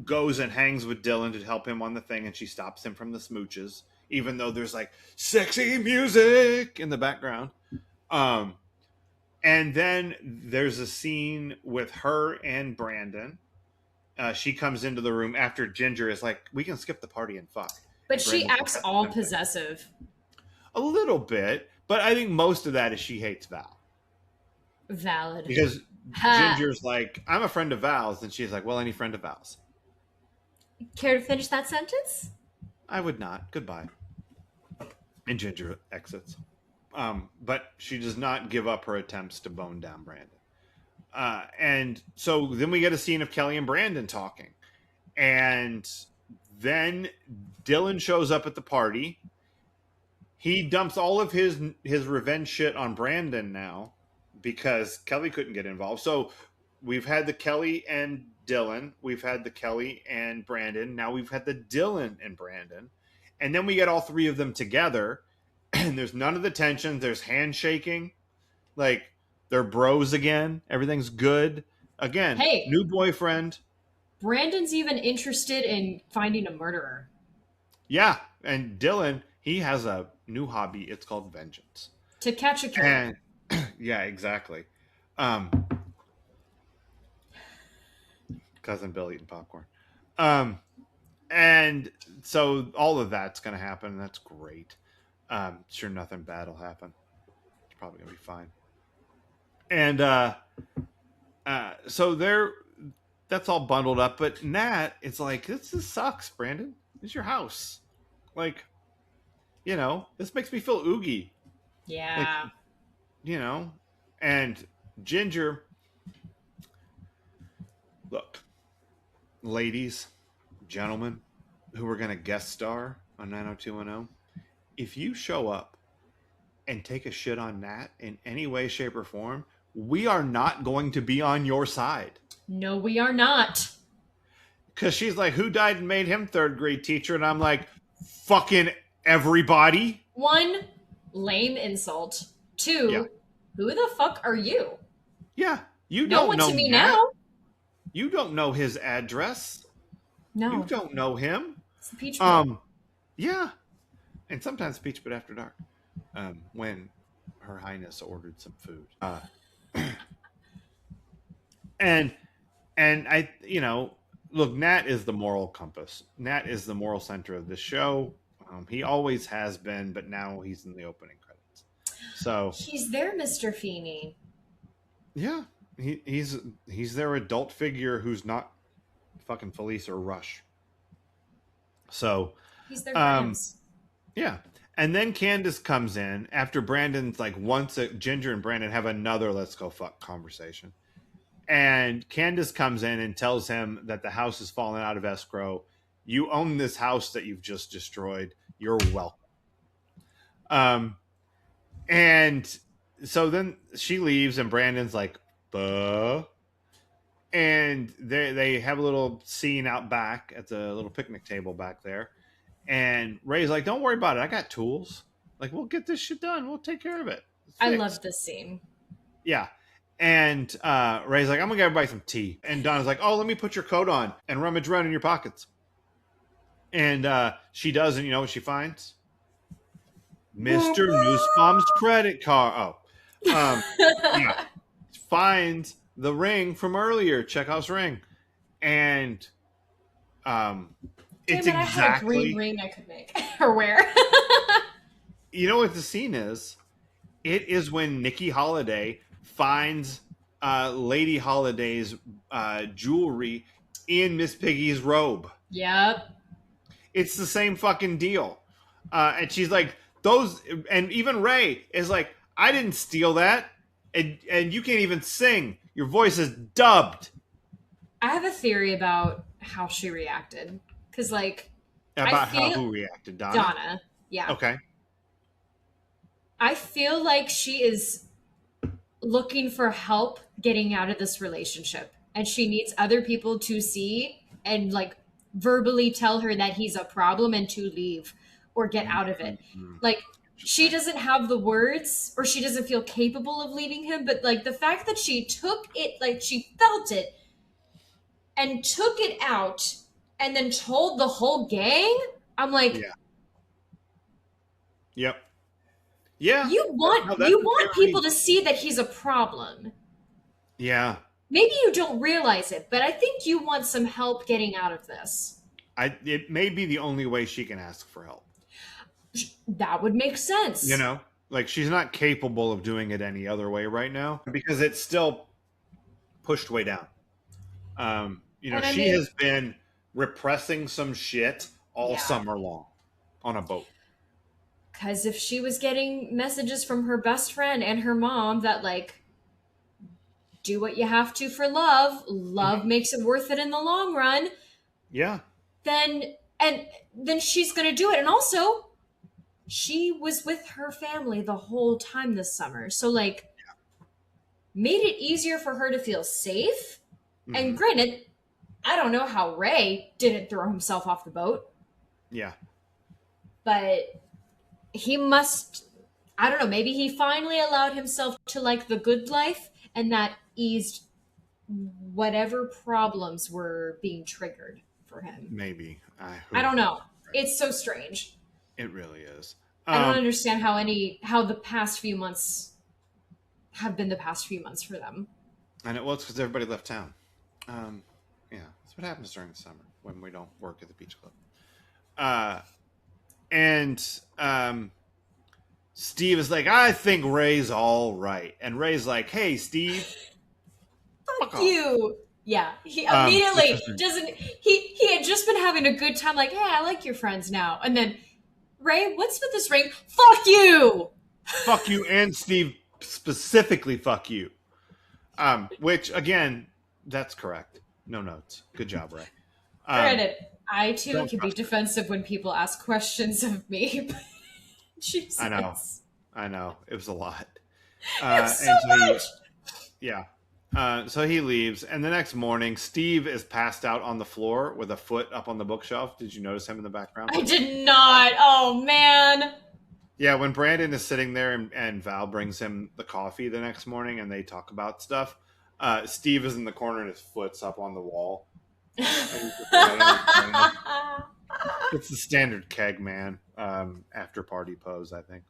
goes and hangs with Dylan to help him on the thing, and she stops him from the smooches, even though there's like sexy music in the background. Um, and then there's a scene with her and Brandon. She comes into the room after Ginger is like, "We can skip the party and fuck." But And she Brandon's like, acts "That's all tempting." possessive. A little bit, but I think most of that is she hates Val Valid. because Ha. Ginger's like, "I'm a friend of Val's," and she's like, "Well, any friend of Val's." Care to finish that sentence? I would not. Goodbye. And Ginger exits. But she does not give up her attempts to bone down Brandon. And so then we get a scene of Kelly and Brandon talking. And then Dylan shows up at the party. He dumps all of his revenge shit on Brandon now because Kelly couldn't get involved. So we've had the Kelly and Dylan. We've had the Kelly and Brandon. Now we've had the Dylan and Brandon. And then we get all three of them together. And there's none of the tension. There's handshaking. Like, they're bros again. Everything's good. Again, Hey, new boyfriend. Brandon's even interested in finding a murderer. Yeah. And Dylan, he has a new hobby. It's called vengeance. To catch a killer. And yeah, exactly. Um, Cousin Bill eating popcorn. And so all of that's going to happen. That's great. Sure, nothing bad will happen. It's probably going to be fine. And so that's all bundled up. But Nat, it's like, this sucks, Brandon. It's your house. Like, this makes me feel oogie. Yeah. Like, and Ginger, look, ladies, gentlemen who are going to guest star on 90210, if you show up and take a shit on Nat in any way, shape, or form, we are not going to be on your side. No, we are not. Because she's like, who died and made him third grade teacher? And I'm like, fucking everybody. 1, lame insult. 2, Yeah. who the fuck are you? Yeah. You No don't one know to me Nat. now. You don't know his address. No. You don't know him. It's the Peach Bowl. Yeah. And sometimes Peach, but after dark. When Her Highness ordered some food. And I, look, Nat is the moral compass. Nat is the moral center of the show. He always has been, but now he's in the opening credits. So He's there, Mr. Feeney. yeah, he's their adult figure who's not fucking Felice or Rush. So He's their friends. yeah. And then Candace comes in after Brandon's like once Ginger and Brandon have another let's go fuck conversation. And Candace comes in and tells him that the house has fallen out of escrow. You own this house that you've just destroyed. You're welcome. And so then she leaves and Brandon's like, buh. And they have a little scene out back at the little picnic table back there. And Ray's like, don't worry about it. I got tools. Like, we'll get this shit done. We'll take care of it. I love this scene. Yeah. And Ray's like, I'm going to get everybody some tea. And Donna's like, oh, let me put your coat on and rummage around in your pockets. And she does, and you know what she finds? Mr. Nussbaum's credit card. Oh. Um, yeah, finds the ring from earlier, Chekhov's ring, and um, it's Damn it, I had a green exactly. ring I could make or wear. You know what the scene is? It is when Nikki Holiday finds Lady Holiday's jewelry in Miss Piggy's robe. Yep. It's the same fucking deal. And she's like, those, and even Ray is like, I didn't steal that. And you can't even sing. Your voice is dubbed. I have a theory about how she reacted. Because, like, I About how feel. who reacted, Donna? Donna. Yeah. Okay. I feel like she is looking for help getting out of this relationship. And she needs other people to see and, like, verbally tell her that he's a problem and to leave or get out of it. Mm-hmm. Like, she Interesting. doesn't have the words or she doesn't feel capable of leaving him. But, like, the fact that she took it, like, she felt it and took it out and then told the whole gang, I'm like, Yeah. Yep. Yeah. you No, want that's you a want theory. people to see that he's a problem. Yeah. Maybe you don't realize it, but I think you want some help getting out of this. It may be the only way she can ask for help. That would make You sense. know, like she's not capable of doing it any other way right now because it's still pushed way down. And I She mean, has been repressing some shit all yeah. summer long on a boat. Because if she was getting messages from her best friend and her mom that, like, do what you have to for love, love Mhm. makes it worth it in the long run, Yeah. then and then she's going to do it. And also, she was with her family the whole time this summer. So, like, made it easier for her to feel safe. And Hmm. granted, I don't know how Ray didn't throw himself off the boat, Yeah. but he must, I don't know, maybe he finally allowed himself to like the good life and that eased whatever problems were being triggered for him. Maybe. I Who don't knows? know. It's so strange. It really is. I don't Um, understand how the past few months have been the past few months for them. and it was because everybody left town. Um, yeah, that's what happens during the summer when we don't work at the beach club. Uh, and Steve is like, I think Ray's all right. And Ray's like, hey, Steve, fuck Fuck off. you. Yeah, he Which immediately is doesn't. He had just been having a good time, like, hey, I like your friends now, and then Ray, what's with this ring? Fuck you. fuck you and Steve specifically fuck you. Which again, that's correct. No notes. Good job, Ray. Um, Granted, I too don't can be trust her. defensive when people ask questions of me. But I know. Jesus, I know. It was a lot. it's so And so much. yeah. So he leaves, and the next morning, Steve is passed out on the floor with a foot up on the bookshelf. Did you notice him in the background? I did not. Oh man. Yeah, when Brandon is sitting there and Val brings him the coffee the next morning and they talk about stuff, Steve is in the corner and his foot's up on the wall. And he's just laying there. It's the standard keg man after party pose, I think.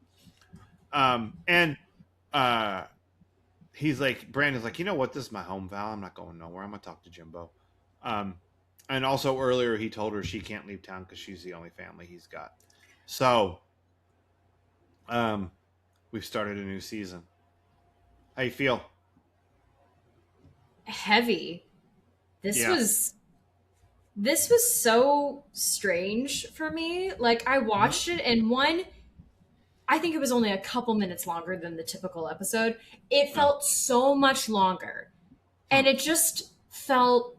And he's like, Brandon's like, you know what? This is my home, Val. I'm not going nowhere. I'm going to talk to Jimbo. Um, and also earlier he told her she can't leave town because she's the only family he's got. So um, we've started a new season. How you feel? Heavy. This Yeah. was this was so strange for me. Like, I Mhm. watched it, and one, I think it was only a couple minutes longer than the typical episode. It Oh. felt so much longer. Hmm. And it just felt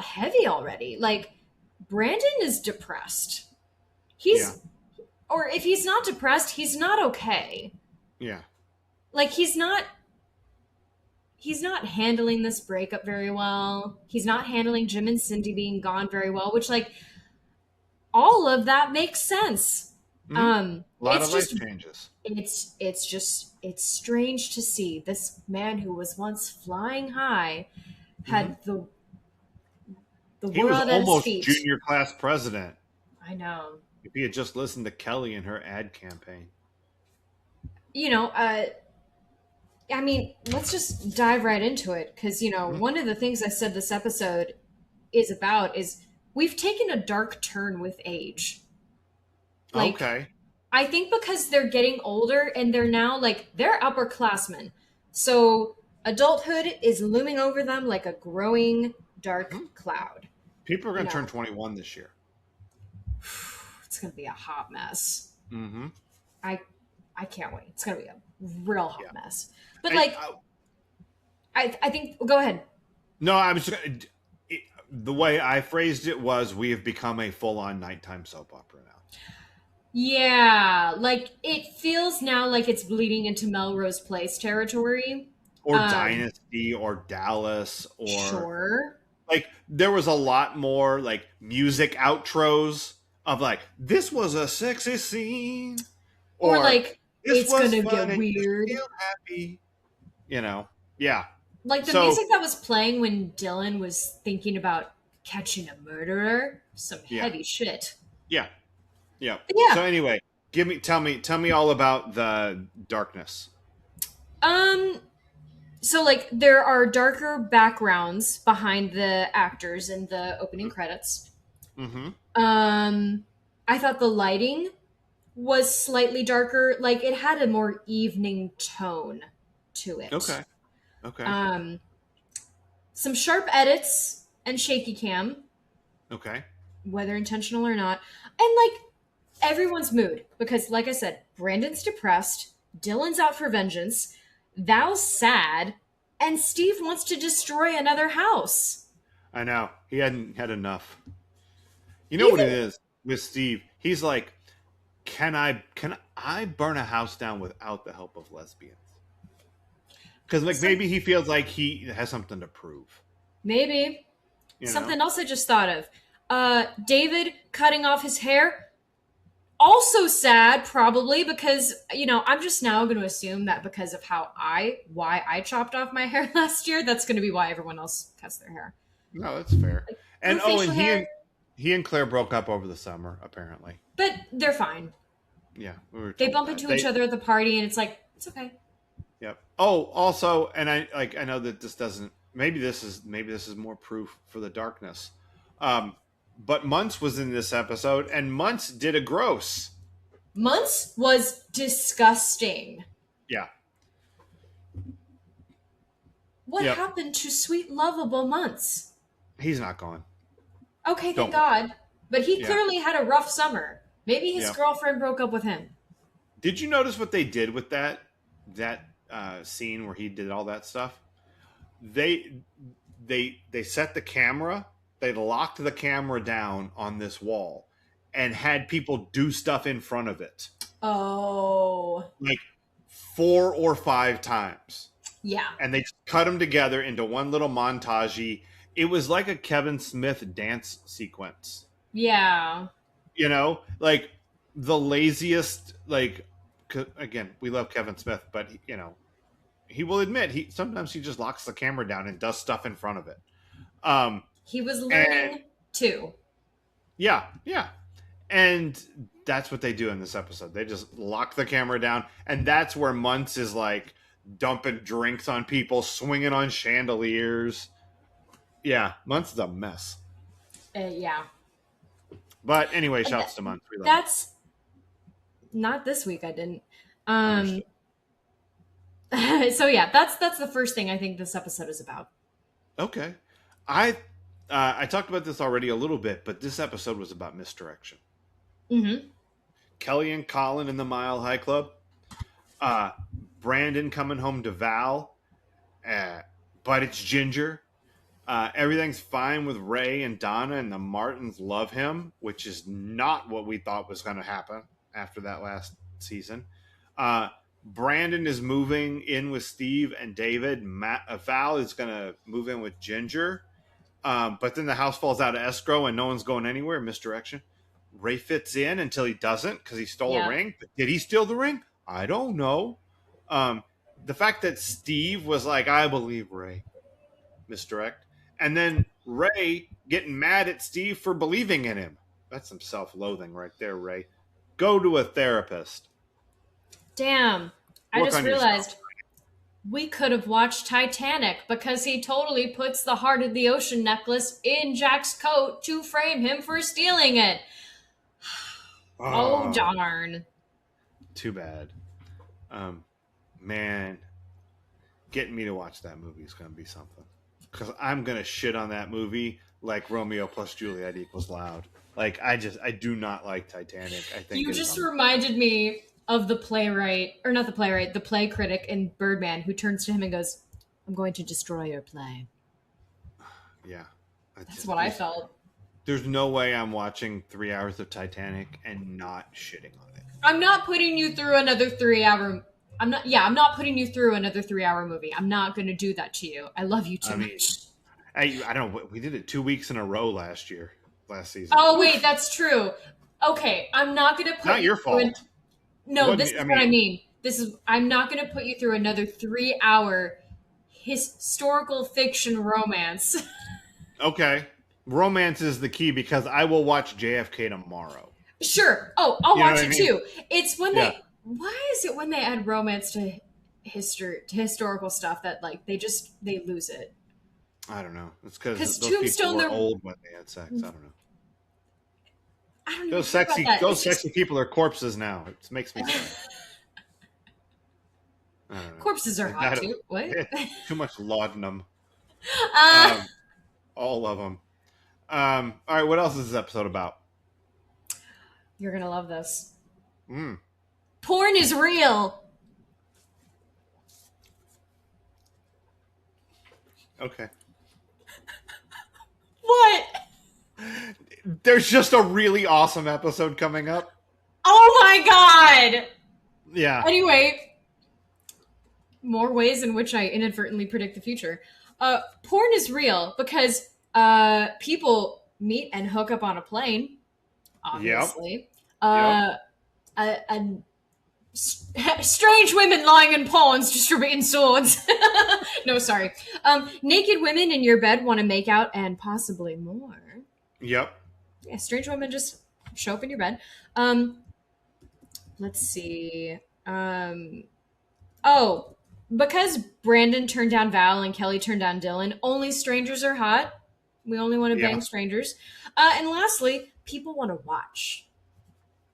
heavy already. Like, Brandon is depressed. Yeah. Or if he's not depressed, he's not okay. Yeah. Like, he's not handling this breakup very well. He's not handling Jim and Cindy being gone very well, which, like, all of that makes sense. Hmm. A lot It's of life just changes. it's strange to see this man who was once flying high Hmm. had the He was world at his almost feet. junior class president I know. if he had just listened to Kelly and her ad campaign. you know, I mean, let's just dive right into it because, Mhm. one of the things I said this episode is about is we've taken a dark turn with age. Like, Okay. I think because they're getting older and they're now like they're upperclassmen. So adulthood is looming over them like a growing dark Mhm. cloud. People are You going to turn know, 21 this year. it's gonna be a hot mess. Hmm. I I can't wait. It's gonna be a real Yeah. hot mess. But I, like I, I think go ahead. no, I was the way I phrased it was we have become a full-on nighttime soap opera now. Yeah, like it feels now like it's bleeding into Melrose Place territory. Or Um, Dynasty or Dallas or sure. like there was a lot more like music outros of like this was a sexy scene Or or like this it's was gonna fun get and you weird. feel happy, you know. Yeah. Like the So, music that was playing when Dylan was thinking about catching a murderer. Some yeah. heavy shit. Yeah. Yeah. But So yeah. anyway, tell me all about the darkness. Um so like there are darker backgrounds behind the actors in the opening credits. Mhm. Um I thought the lighting was slightly darker, like it had a more evening tone to it. Okay. Okay. Um some sharp edits and shaky cam, Okay. whether intentional or not. And like everyone's mood because like I said, Brandon's depressed, Dylan's out for vengeance, Val's sad, and Steve wants to destroy another house. I know. He hadn't had enough. You know what it Even is with Steve? He's like, can I burn a house down without the help of lesbians? Because like some maybe he feels like he has something to prove. maybe You know? something else I just thought of. David cutting off his hair. Also sad, probably because I'm just now going to assume that because of why I chopped off my hair last year, that's going to be why everyone else cuts their hair. No, that's fair. Her And facial and hair, he and Claire broke up over the summer apparently. but they're fine. Yeah, we were They told bump that. into each other at the party, and it's like it's okay. Yep. Oh, also, and I know that this doesn't. Maybe this is more proof for the darkness. Um, but Muntz was in this episode, and Muntz did a gross. Months was disgusting. Yeah. What Yep. happened to sweet, lovable Months? He's not gone. Okay, thank Don't worry. God. But he Yeah. clearly had a rough summer. Maybe his Yeah. girlfriend broke up with him. Did you notice what they did with that scene where he did all that stuff? They they set the camera. They locked the camera down on this wall, and had people do stuff in front of it, Oh, like 4 or 5 times. yeah. And they cut them together into one little montage. It was like a Kevin Smith dance sequence. Yeah. Like the laziest. Like again, we love Kevin Smith, but he will admit he sometimes he just locks the camera down and does stuff in front of it. Um, He was and learning too. yeah, yeah, and that's what they do in this episode. They just lock the camera down, and that's where Muntz is like dumping drinks on people, swinging on chandeliers. Yeah, Muntz is a mess. Yeah. But anyway, And shouts to Muntz. We love him. that's not this week. I didn't. Um. Understood. So yeah, that's the first thing I think this episode is about. Okay, I talked about this already a little bit, but this episode was about misdirection. Mm-hmm. Kelly and Colin in the Mile High Club. Uh, Brandon coming home to Val, uh, but it's Ginger. Everything's fine with Ray and Donna, and the Martins love him, which is not what we thought was going to happen after that last season. Brandon is moving in with Steve and David. Val is going to move in with Ginger. But then the house falls out of escrow and no one's going anywhere. Misdirection. Ray fits in until he doesn't because he stole a Yeah. ring. But did he steal the ring? I don't know. The fact that Steve was like, I believe Ray. Misdirect. And then Ray getting mad at Steve for believing in him. That's some self loathing right there, Ray. Go to a therapist. Damn. I Work just on yourself. realized we could have watched Titanic because he totally puts the Heart of the Ocean necklace in Jack's coat to frame him for stealing it. Oh, Oh, darn. too bad. Um, man, getting me to watch that movie is going to be something. Because I'm going to shit on that movie like Romeo plus Juliet equals loud. Like, I do not like Titanic. I think You it is just reminded me of the playwright, or not the playwright, the play critic in Birdman who turns to him and goes, I'm going to destroy your play. yeah. That's what I felt. There's no way I'm watching 3 hours of Titanic and not shitting on it. I'm not putting you through another 3 hour. I'm not putting you through another 3 hour movie. I'm not going to do that to you. I love you I too mean, much. I don't know. We did it 2 weeks in a row last season. Oh, wait, Oof. that's true. Okay, I'm not going to put Not you your through fault. no, this is I what I mean, mean. I'm not going to put you through another 3 hour historical fiction romance. okay. Romance is the key because I will watch JFK tomorrow. Sure. Oh, I'll You know watch what I it mean? too. It's when Yeah. they. Why is it when they add romance to history to historical stuff that like they lose it? I don't know. It's because Because those people Tombstone, were they're old when they had sex. I don't know. I don't even care about that. Those It's just sexy people are corpses now. It makes me sad. I don't know. corpses are Like, hot too. What? too much laudanum. uh, Um, all of them. All right. What else is this episode about? you're gonna love this. Mm, Porn is real. okay. What? There's just a really awesome episode coming up. Oh my god. Yeah. Anyway, more ways in which I inadvertently predict the future. Porn is real because people meet and hook up on a plane, Yep. obviously. Yep. And strange women lying in ponds distributing swords. No, sorry. Naked women in your bed want to make out and possibly more. Yep. Yeah, strange women just show up in your bed. Let's see. Oh, because Brandon turned down Val and Kelly turned down Dylan, only strangers are hot. We only want to Yeah. bang strangers. And lastly, people want to watch.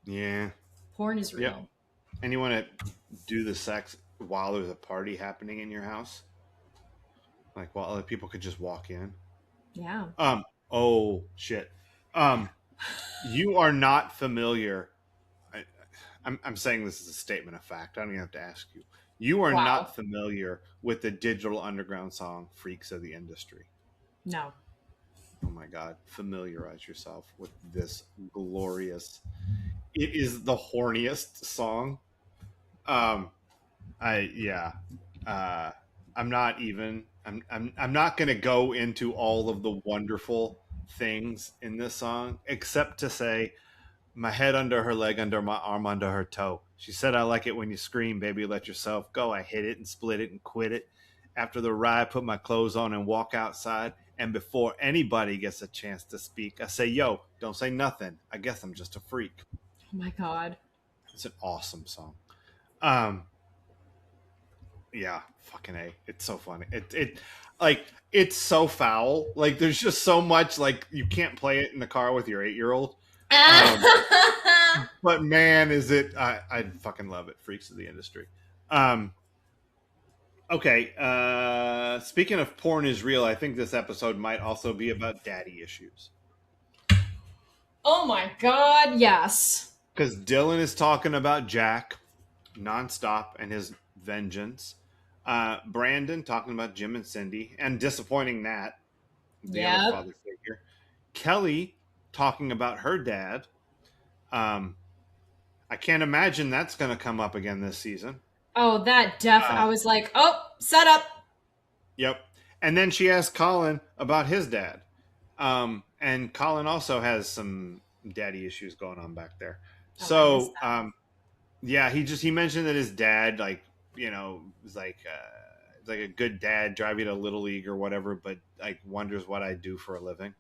Yeah. Porn is real. Yep. And you want to do the sex while there's a party happening in your house? Like while other people could just walk in? Yeah. Oh shit. You are not familiar. I'm saying this is a statement of fact. I don't even have to ask you. You are Wow. not familiar with the Digital Underground song "Freaks of the Industry." No. Oh my god! Familiarize yourself with this glorious. It is the horniest song. Um, I yeah. I'm not even. I'm not going to go into all of the wonderful things in this song, except to say, my head under her leg, under my arm, under her toe. She said, "I like it when you scream, baby. Let yourself go." I hit it and split it and quit it. After the ride, put my clothes on and walk outside. And before anybody gets a chance to speak, I say, "Yo, don't say nothing. I guess I'm just a freak." Oh my god. It's an awesome song. Um, yeah, fucking A. It's so funny. Like it's so foul. Like there's just so much like you can't play it in the car with your 8-year-old. But man, is it I fucking love it. Freaks of the industry. Okay, speaking of porn is real, I think this episode might also be about daddy issues. Oh my god, yes. Because Dylan is talking about Jack nonstop and his vengeance. Brandon talking about Jim and Cindy and disappointing Nat, the other Yep. father figure. Kelly talking about her dad. I can't imagine that's going to come up again this season. Oh, I was like, oh, set up. Yep. And then she asked Colin about his dad. And Colin also has some daddy issues going on back there. Oh, I So, missed that. yeah, he mentioned that his dad, like, was like a good dad, drive you to Little League or whatever, but like wonders what I do for a living.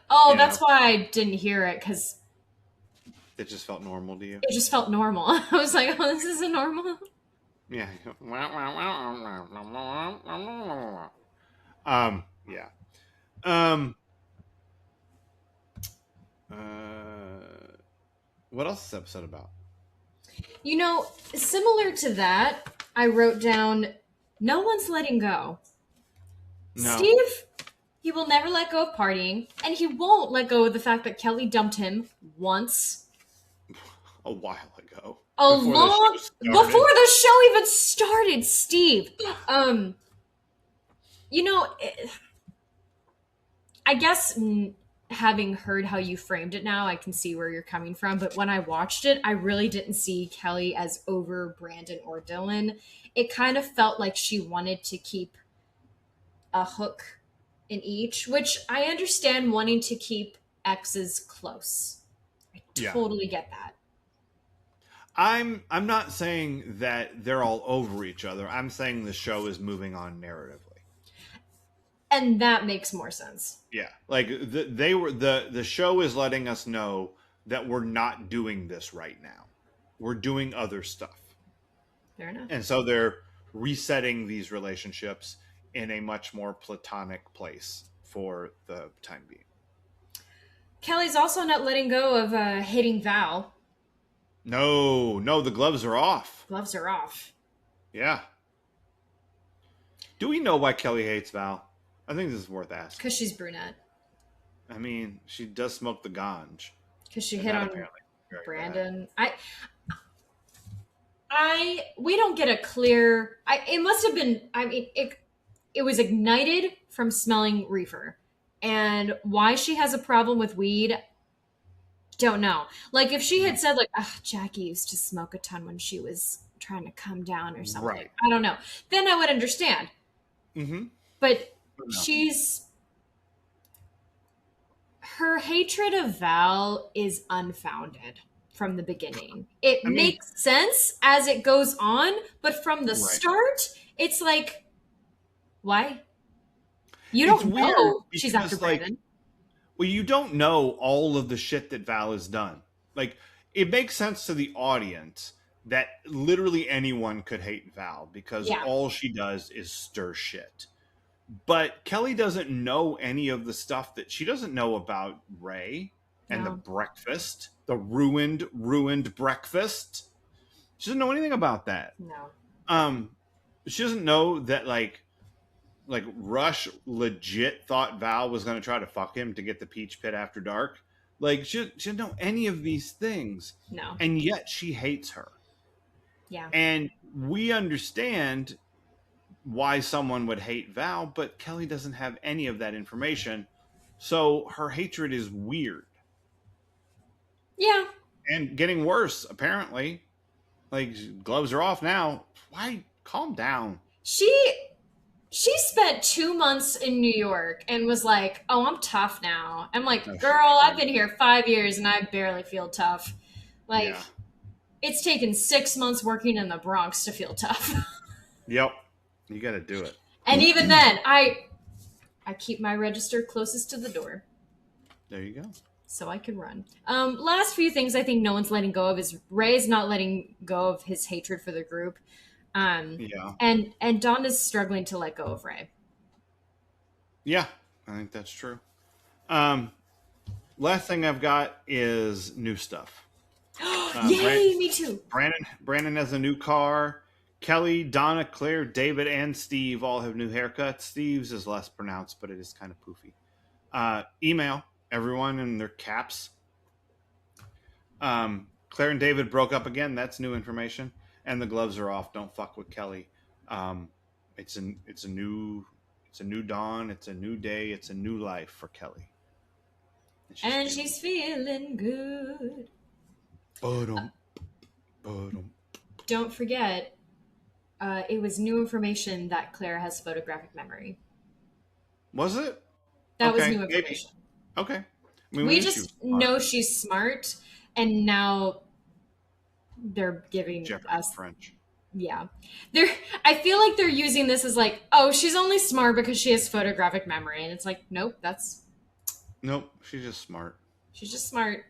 Oh, You that's know? why I didn't hear it, because It just felt normal to you. it just felt normal. I was like, oh, this isn't normal. Yeah. Yeah. Um. Uh. What else is this episode about? You know, similar to that, I wrote down no one's letting go. No. Steve, he will never let go of partying, and he won't let go of the fact that Kelly dumped him once. A while ago, A before the show long before started. the show even started, Steve. Um, you know, I guess having heard how you framed it now, I can see where you're coming from. But when I watched it, I really didn't see Kelly as over Brandon or Dylan. It kind of felt like she wanted to keep a hook in each, which I understand wanting to keep exes close. I Yeah. totally get that. I'm not saying that they're all over each other. I'm saying the show is moving on narratively. And that makes more sense. Yeah, like the show is letting us know that we're not doing this right now. We're doing other stuff, Fair enough. and so they're resetting these relationships in a much more platonic place for the time being. Kelly's also not letting go of hitting Val. No, no, the gloves are off. Gloves are off. Yeah. Do we know why Kelly hates Val? I think this is worth asking. Because she's brunette. I mean, she does smoke the ganj. Because she and hit that on apparently is very bad. Brandon. We don't get a clear. It must have been. I mean, it was ignited from smelling reefer, and why she has a problem with weed, don't know. Like if she had said like, Jackie used to smoke a ton when she was trying to come down or something. Right. I don't know. Then I would understand. Mm-hmm. But No. her hatred of Val is unfounded from the beginning. It I mean, makes sense as it goes on, but from the right. start, it's like, why? You It's don't weird know she's after because, like, Brandon. well, you don't know all of the shit that Val has done. Like, it makes sense to the audience that literally anyone could hate Val because Yeah. all she does is stir shit. But Kelly doesn't know any of the stuff that she doesn't know about Ray and the No. breakfast, the ruined breakfast. She doesn't know anything about that. No. Um, she doesn't know that like Rush legit thought Val was going to try to fuck him to get the Peach Pit after dark. Like she didn't know any of these things, No. and yet she hates her. Yeah. And we understand why someone would hate Val, but Kelly doesn't have any of that information. So her hatred is weird Yeah. and getting worse, apparently. Like, gloves are off now. Why? Calm down. She spent 2 months in New York and was like, "Oh, I'm tough now." I'm like, Oh, "Girl, shit. I've been here 5 years and I barely feel tough." Like, Yeah. it's taken 6 months working in the Bronx to feel tough. Yep. You got to do it. And even then, I keep my register closest to the door There you go. so I can run. Last few things I think no one's letting go of is Ray's not letting go of his hatred for the group. Yeah. And Dawn is struggling to let go of Ray. Yeah. I think that's true. Last thing I've got is new stuff. Yay, me too. Brandon has a new car. Kelly, Donna, Claire, David, and Steve all have new haircuts. Steve's is less pronounced, but it is kind of poofy. Email everyone in their caps. Claire and David broke up again. That's new information. And the gloves are off. Don't fuck with Kelly. It's a new dawn. It's a new day. It's a new life for Kelly. And she's feeling good. Don't forget, it was new information that Claire has photographic memory. Was it? That was Okay, new information. Maybe. Okay. I mean, We knew she just was smart. know she's smart, and now they're giving Jeopardy us French. yeah. I feel like they're using this as like, oh, she's only smart because she has photographic memory, and it's like, nope, Nope, she's just smart. she's just smart.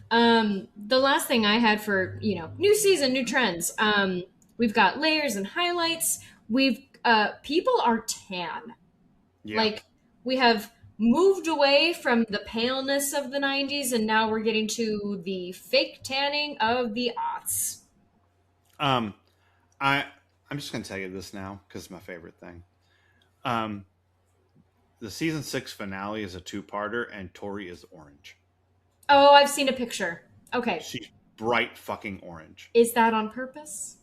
The last thing I had for, new season, new trends. We've got layers and highlights. We've people are tan. Yeah. Like we have moved away from the paleness of the 90s and now we're getting to the fake tanning of the aughts. Um, I I'm just gonna tell you this now because it's my favorite thing. Um, the season 6 finale is a two-parter, and Tori is orange. Oh, I've seen a picture. Okay. She's bright fucking orange. Is that on purpose?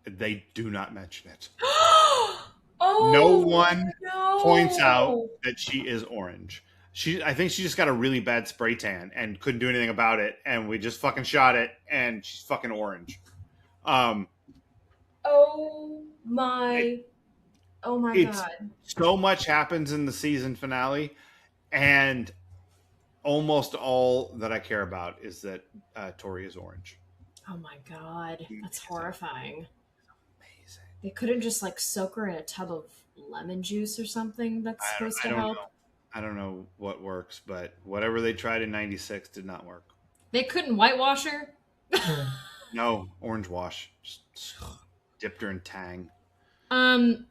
They do not mention it. No Oh one points out no. that she is orange. I think she just got a really bad spray tan and couldn't do anything about it, and we just fucking shot it, and she's fucking orange. Um, Oh it, my. Oh my it's god. so much happens in the season finale, and almost all that I care about is that Tori is orange. Oh my god. That's Amazing, horrifying. amazing. They couldn't just like soak her in a tub of lemon juice or something that's supposed I to don't help. know. I don't know what works, but whatever they tried in '96 did not work. They couldn't whitewash her. No, orange wash. Just dipped her in Tang.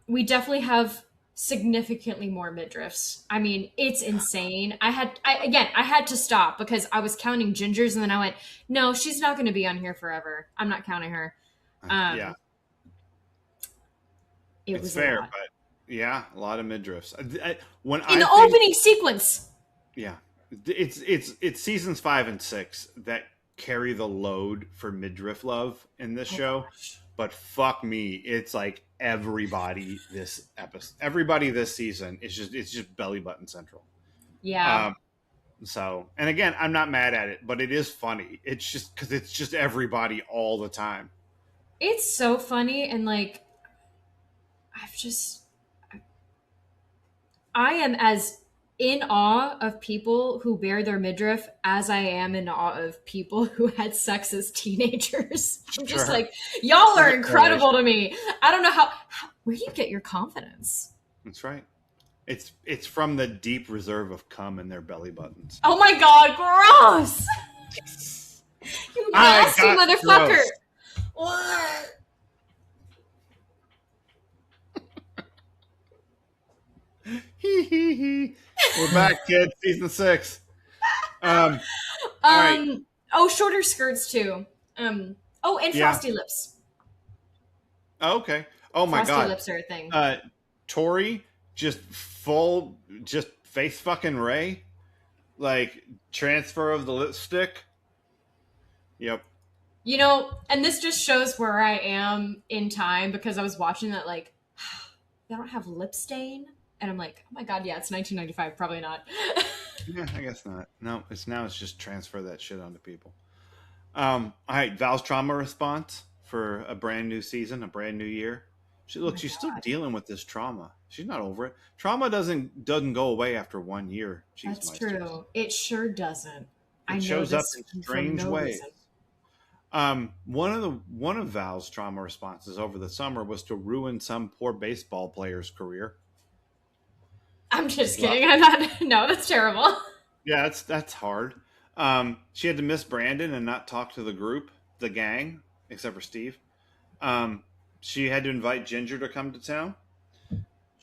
We definitely have significantly more midriffs. I mean, it's insane. I had to stop because I was counting gingers and then I went, no, she's not going to be on here forever. I'm not counting her. Yeah, Um, it it's was a fair, lot. but yeah, a lot of midriffs. When In I the think, opening sequence. yeah, it's seasons 5 and 6 that carry the load for midriff love in this Oh show. gosh. But fuck me, it's like everybody this season is just belly button central. Yeah. Um, so, and again, I'm not mad at it, but it is funny. It's just because it's just everybody all the time. It's so funny and like I've just I am as in awe of people who bear their midriff as I am in awe of people who had sex as teenagers. I'm just Sure, like, y'all there's are a incredible correlation. to me. I don't know where do you get your confidence? That's right. It's from the deep reserve of cum in their belly buttons. Oh my god, gross! You I nasty got motherfucker! gross. What? Hee hee hee. We're back, kids. Season 6. Um. All right. Oh, shorter skirts too. Oh, and Yeah. frosty lips. Oh, okay. Oh my Frosty god. lips are a thing. Uh, Tori just full just face fucking Ray. Like transfer of the lipstick. Yep. You know, and this just shows where I am in time because I was watching that like they don't have lip stain, and I'm like, oh my god, yeah, it's 1995, probably not. Yeah, I guess not. No, it's just transfer that shit onto people. All right, Val's trauma response for a brand new season, a brand new year. Oh my She's still god, dealing with this trauma. She's not over it. Trauma doesn't go away after 1 year. that's Cheesemeisters. true. It sure doesn't. I It know shows up this in from strange no ways. reason. One of Val's trauma responses over the summer was to ruin some poor baseball player's career. I'm just Well, kidding. I'm not. No, that's terrible. yeah, that's hard. She had to miss Brandon and not talk to the group, the gang, except for Steve. Um, she had to invite Ginger to come to town.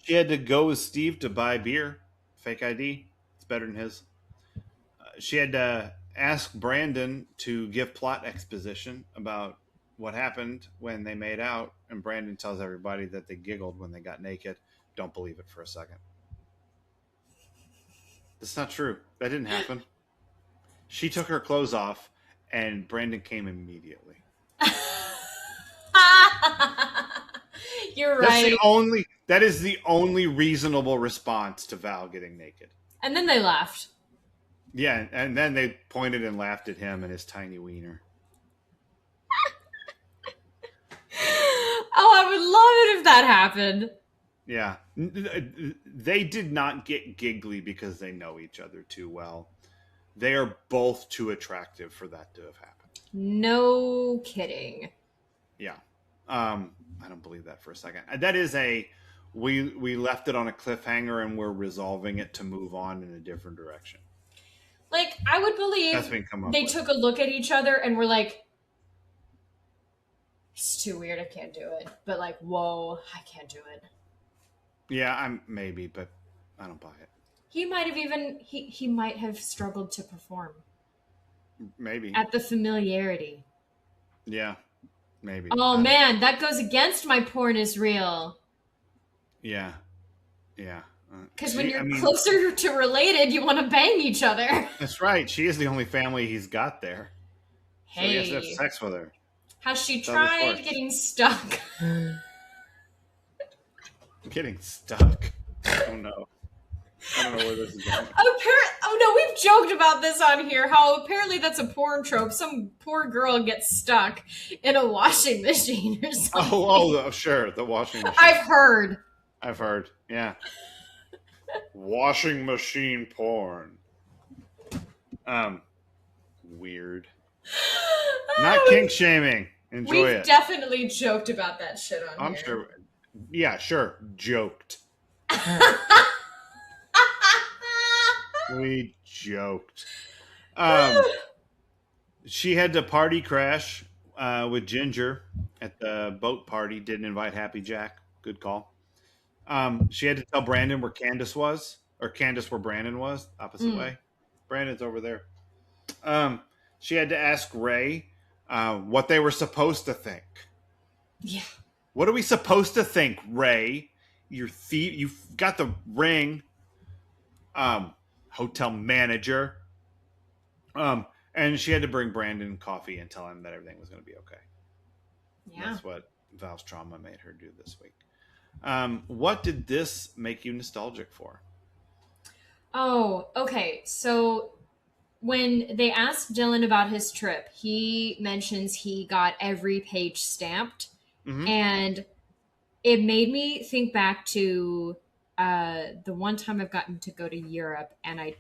She had to go with Steve to buy beer, fake ID. It's better than his. She had to ask Brandon to give plot exposition about what happened when they made out, and Brandon tells everybody that they giggled when they got naked. Don't believe it for a second. That's not true. That didn't happen. She took her clothes off, and Brandon came immediately. You're right. That is the only reasonable response to Val getting naked. And then they laughed. Yeah, and then they pointed and laughed at him and his tiny wiener. Oh, I would love it if that happened. Yeah. They did not get giggly because they know each other too well. They are both too attractive for that to have happened. No kidding. Yeah. I don't believe that for a second. That is we left it on a cliffhanger and we're resolving it to move on in a different direction. Like, I would That's believe been come up they with. took a look at each other and were like, It's too weird. I can't do it. But like, whoa, I can't do it. Yeah, I'm maybe, but I don't buy it. He might have even he might have struggled to perform Maybe. at the familiarity. Yeah, maybe. Oh I don't. man, that goes against my porn is real. Yeah, yeah. Because when I you're mean, closer to related, you want to bang each other. that's right. She is the only family he's got there, so he has to have Hey, sex with her. has she That's how this tried works. getting stuck? Getting stuck. Oh no. I don't know where this is going. Oh no, we've joked about this on here. How apparently that's a porn trope. Some poor girl gets stuck in a washing machine or something. Sure, the washing machine. I've heard. I've heard. Yeah, washing machine porn. Um, weird. Not kink shaming. Enjoy We've it. definitely joked about that shit on I'm here. sure. Yeah, sure. Joked. We joked. Um, she had to party crash with Ginger at the boat party. Didn't invite Happy Jack. Good call. She had to tell Brandon where Candace was, or Candace where Brandon was. Opposite Mm, way. Brandon's over there. Um, she had to ask Ray what they were supposed to think. yeah. What are we supposed to think, Ray? You're thief. You've got the ring. Hotel manager. And she had to bring Brandon coffee and tell him that everything was going to be okay. Yeah. That's what Val's trauma made her do this week. What did this make you nostalgic for? Oh, okay. So when they asked Dylan about his trip, he mentions he got every page stamped. Mm-hmm. And it made me think back to the one time I've gotten to go to Europe and I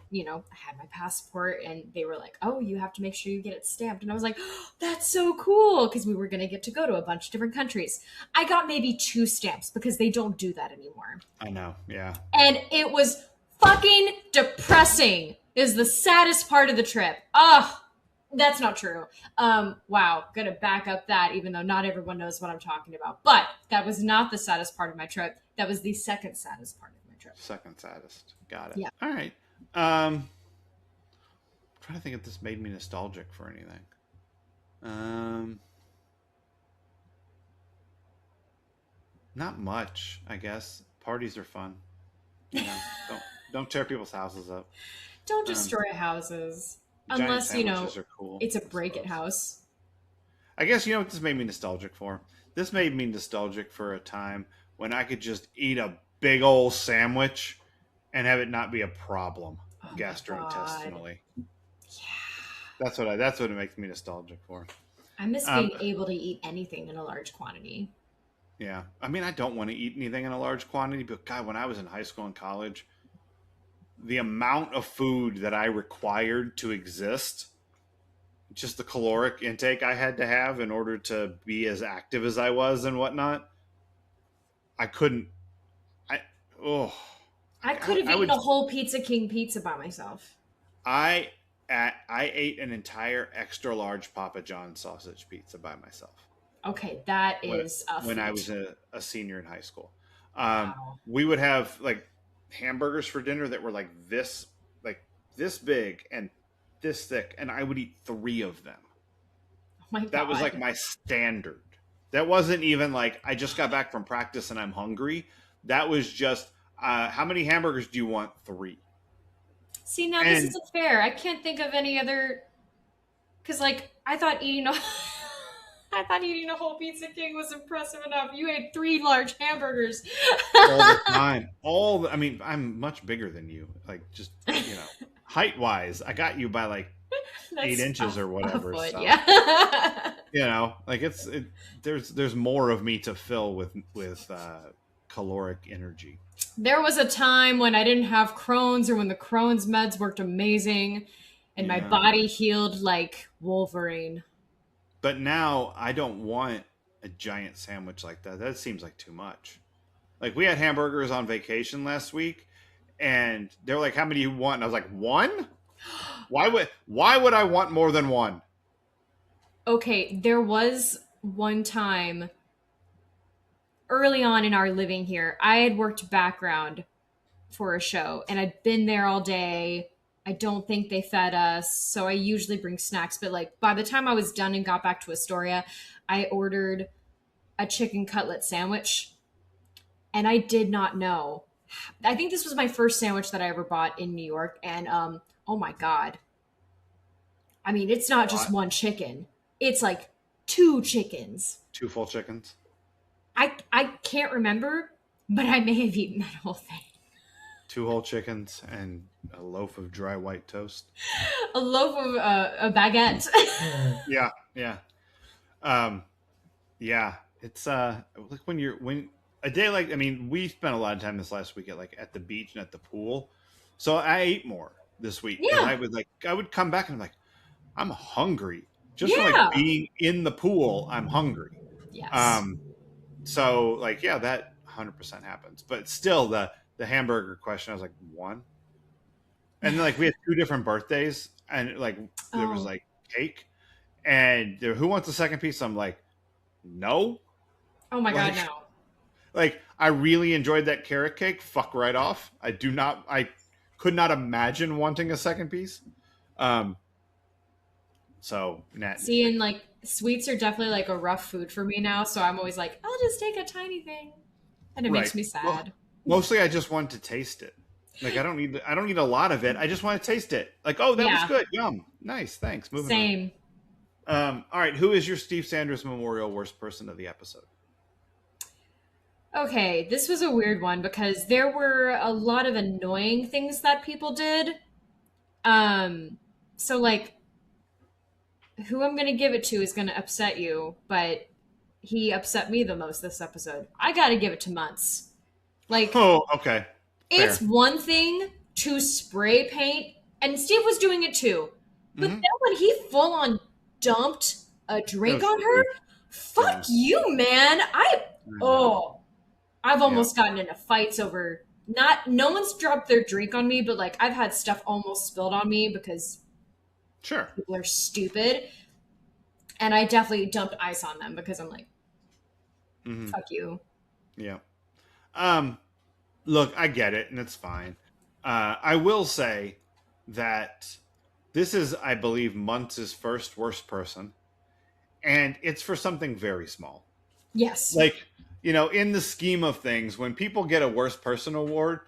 had my passport and they were like, oh, you have to make sure you get it stamped. And I was like, oh, that's so cool because we were going to get to go to a bunch of different countries. I got maybe 2 stamps because they don't do that anymore. I know, yeah. And it was fucking depressing. Is the saddest part of the trip. Ugh. That's not true. Wow, gonna back up that, even though not everyone knows what I'm talking about. But that was not the saddest part of my trip. That was the second saddest part of my trip. Second saddest. Got it. Yeah. All right. Trying to think if this made me nostalgic for anything. Not much, I guess. Parties are fun. You know, don't tear people's houses up. Don't destroy houses. Giant Unless, sandwiches are cool. it's a I break it suppose. house. I guess you know what this made me nostalgic for? This made me nostalgic for a time when I could just eat a big old sandwich and have it not be a problem Oh my gastrointestinally. Yeah. That's what it makes me nostalgic for. I miss Um, being able to eat anything in a large quantity. Yeah. I mean, I don't want to eat anything in a large quantity, but God, when I was in high school and college, the amount of food that I required to exist, just the caloric intake I had to have in order to be as active as I was and whatnot, I couldn't. I oh, I could have I eaten would. a whole Pizza King pizza by myself. I I ate an entire extra large Papa John sausage pizza by myself Okay, that when is a when I feat. was a senior in high school. Wow. We would have like hamburgers for dinner that were like this big and this thick, and I would eat 3 of them. Oh my That was like god. my standard. That wasn't even like I just got back from practice and I'm hungry. That was just how many hamburgers do you want? 3. See, now this And isn't fair. I can't think of any other because like I thought eating a I thought eating a whole Pizza King was impressive enough. You ate 3 large hamburgers. all the time, I mean, I'm much bigger than you. Like just height wise, I got you by like eight That's inches or a whatever. foot, So yeah. like there's more of me to fill with caloric energy. There was a time when I didn't have Crohn's or when the Crohn's meds worked amazing and my Yeah. body healed like Wolverine. But now I don't want a giant sandwich like that. That seems like too much. Like we had hamburgers on vacation last week, and they're like, "How many you want?" And I was like, "1? Why would I want more than one?" Okay, there was one time early on in our living here. I had worked background for a show and I'd been there all day. I don't think they fed us, so I usually bring snacks. But like by the time I was done and got back to Astoria, I ordered a chicken cutlet sandwich, and I did not know. I think this was my first sandwich that I ever bought in New York, and oh my god! I mean, it's not just What? one chicken; it's like two chickens. Two full chickens. I can't remember, but I may have eaten that whole thing. Two whole chickens and a loaf of dry white toast. A loaf of a baguette. Yeah, yeah. Um, yeah. It's like when a day like, I mean, we spent a lot of time this last week at the beach and at the pool. So I ate more this week because Yeah, I would come back and I'm like, I'm hungry. Just from like yeah, being in the pool, I'm hungry. yes. Um, so like, yeah, that 100% happens. But still, the hamburger question, I was like, one. And then like we had two different birthdays, and like there was Oh, like cake, and who wants a second piece? I'm like, no. oh my god, Like, no. like I really enjoyed that carrot cake. Fuck right off. I do not. I could not imagine wanting a second piece. Um. So Nat, See, and like sweets are definitely like a rough food for me now, so I'm always like, I'll just take a tiny thing, and it right. makes me Well, sad. mostly I just want to taste it. Like I don't need a lot of it. I just want to taste it. Like, oh, that was Yeah, good. Yum. Nice. Thanks. Moving on. same. All right. Who is your Steve Sanders Memorial worst person of the episode? Okay, this was a weird one because there were a lot of annoying things that people did. Um, so like who I'm gonna give it to is gonna upset you, but he upset me the most this episode. I gotta give it to Months. Like, Oh, okay. it's Fair. one thing to spray paint, and Steve was doing it too. But Mm-hmm. then when he full on dumped a It drink was on rude. her, Yeah. fuck you, man. I know. Oh, I've Yeah. almost gotten into fights over not no one's dropped their drink on me, but like I've had stuff almost spilled on me because Sure. people are stupid. And I definitely dumped ice on them because I'm like, Mm-hmm. fuck you. Yeah. Um. Look, I get it, and it's fine. I will say that this is, I believe, Muntz's first worst person, and it's for something very small. Yes. Like, in the scheme of things, when people get a worst person award,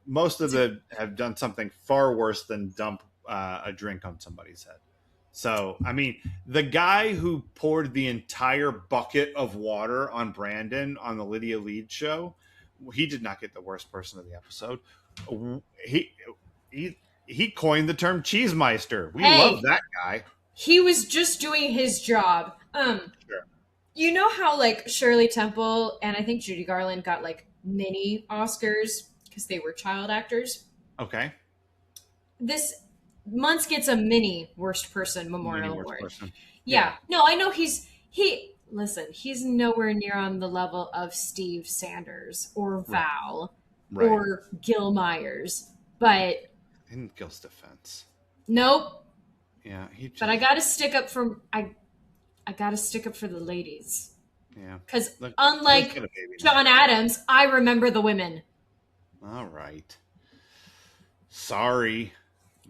most of them have done something far worse than dump a drink on somebody's head. So, I mean, the guy who poured the entire bucket of water on Brandon on the Lydia Lead show, he did not get the worst person of the episode. He he he coined the term Cheesemeister. We love Hey, that guy. he was just doing his job. Sure. You know how like Shirley Temple and I think Judy Garland got like mini Oscars because they were child actors? Okay. This Muntz gets a mini worst person Many memorial worst award. person. Yeah. Yeah. No, I know he listen, he's nowhere near on the level of Steve Sanders or Right. Val Right. or Gil Myers. But In Gil's defense. nope. Yeah, he just, But I gotta stick up for the ladies. yeah. Because Look, let's unlike get a baby now. John Adams, I remember the women. All right. Sorry,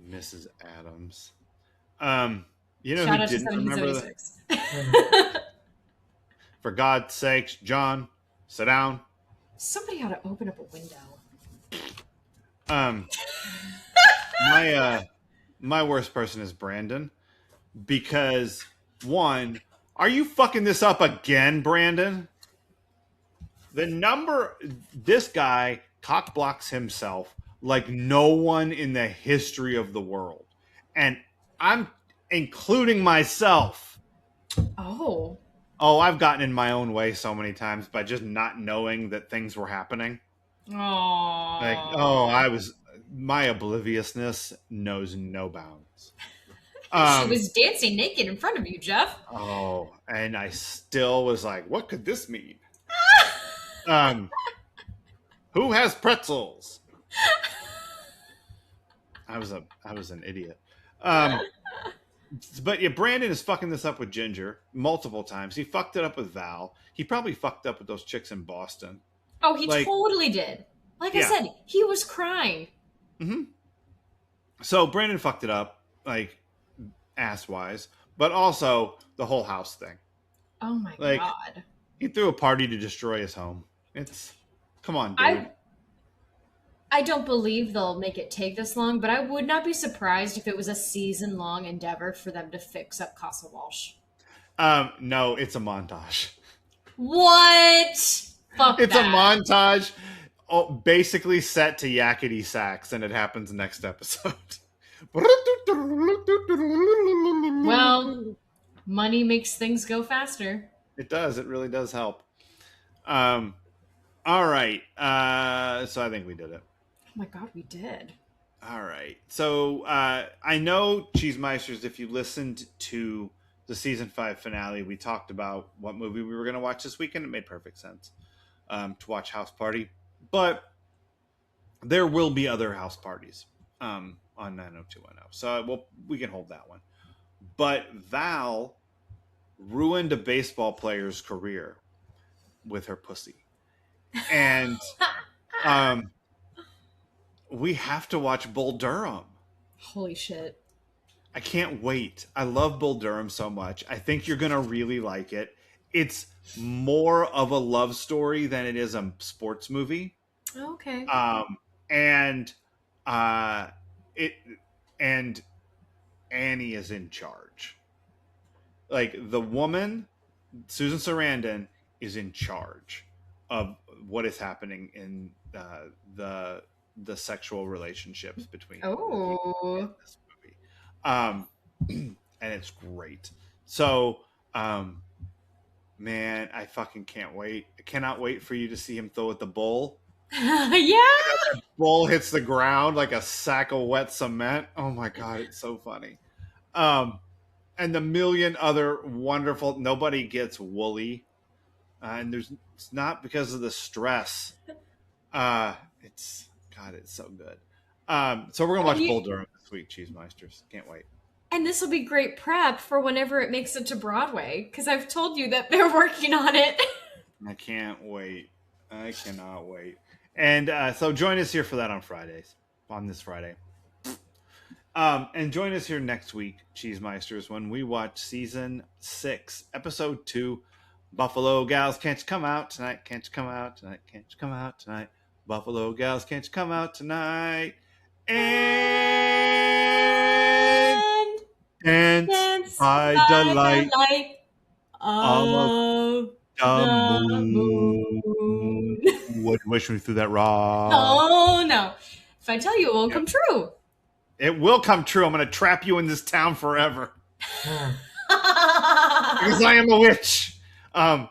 Mrs. Adams. You know who Shout out to didn't remember the 1776. For God's sakes, John, sit down. Somebody ought to open up a window. Um my worst person is Brandon because one, are you fucking this up again, Brandon? This guy cock blocks himself like no one in the history of the world. And I'm including myself. Oh. Oh, I've gotten in my own way so many times by just not knowing that things were happening. Like, oh, Aww. my obliviousness knows no bounds. She Um, was dancing naked in front of you, Jeff. oh, and I still was like, what could this mean? Um, who has pretzels? I was an idiot. But yeah, Brandon is fucking this up with Ginger multiple times. He fucked it up with Val. He probably fucked up with those chicks in Boston. Oh, he Like, totally did. Like I yeah. said, he was crying. hmm So Brandon fucked it up, like ass wise, but also the whole house thing. Oh my Like, god. he threw a party to destroy his home. It's come on, dude. I I don't believe they'll make it take this long, but I would not be surprised if it was a season long endeavor for them to fix up Casa Walsh. No, it's a montage. What? Fuck It's a that. montage, basically set to yakety sax, and it happens next episode. Well, money makes things go faster. It does. It really does help. Um, all right. So I think we did it. Oh my god, we did. All right. So I know Cheesemeisters, if you listened to the season 5 finale, we talked about what movie we were going to watch this weekend. It made perfect sense to watch House Party. But there will be other house parties on 90210. So we can hold that one. But Val ruined a baseball player's career with her pussy. And we have to watch Bull Durham. Holy shit. I can't wait. I love Bull Durham so much. I think you're going to really like it. It's more of a love story than it is a sports movie. Okay. And it and Annie is in charge. Like the woman, Susan Sarandon, is in charge of what is happening in the sexual relationships between the people in Oh. this movie, and it's great. So, man, I fucking can't wait. I cannot wait for you to see him throw at the bull. Yeah. Bull hits the ground like a sack of wet cement. Oh my god, it's so funny. And the million other wonderful. Nobody gets woolly, and it's not because of the stress. It's God, it's so good. So we're gonna And watch you Bull Durham this week, Cheesemeisters. Can't wait. and this will be great prep for whenever it makes it to Broadway, because I've told you that they're working on it. I can't wait. I cannot wait. And so join us here for that on this Friday. And join us here next week, Cheesemeisters, when we watch season 6, episode 2. Buffalo Gals, can't you come out tonight? Can't you come out tonight? Can't you come out tonight? Buffalo Gals, can't you come out tonight? And And dance dance by by the the light light of of the the moon. moon. What wish me through that rock? Oh no. If I tell you, it won't Yep. come true. It will come true. I'm going to trap you in this town forever because I am a witch. Yeah,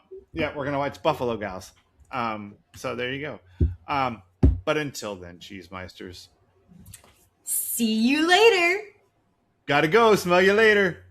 we're going to watch Buffalo Gals. So there you go. But until then, Cheesemeisters. See you later. Gotta go. Smell you later.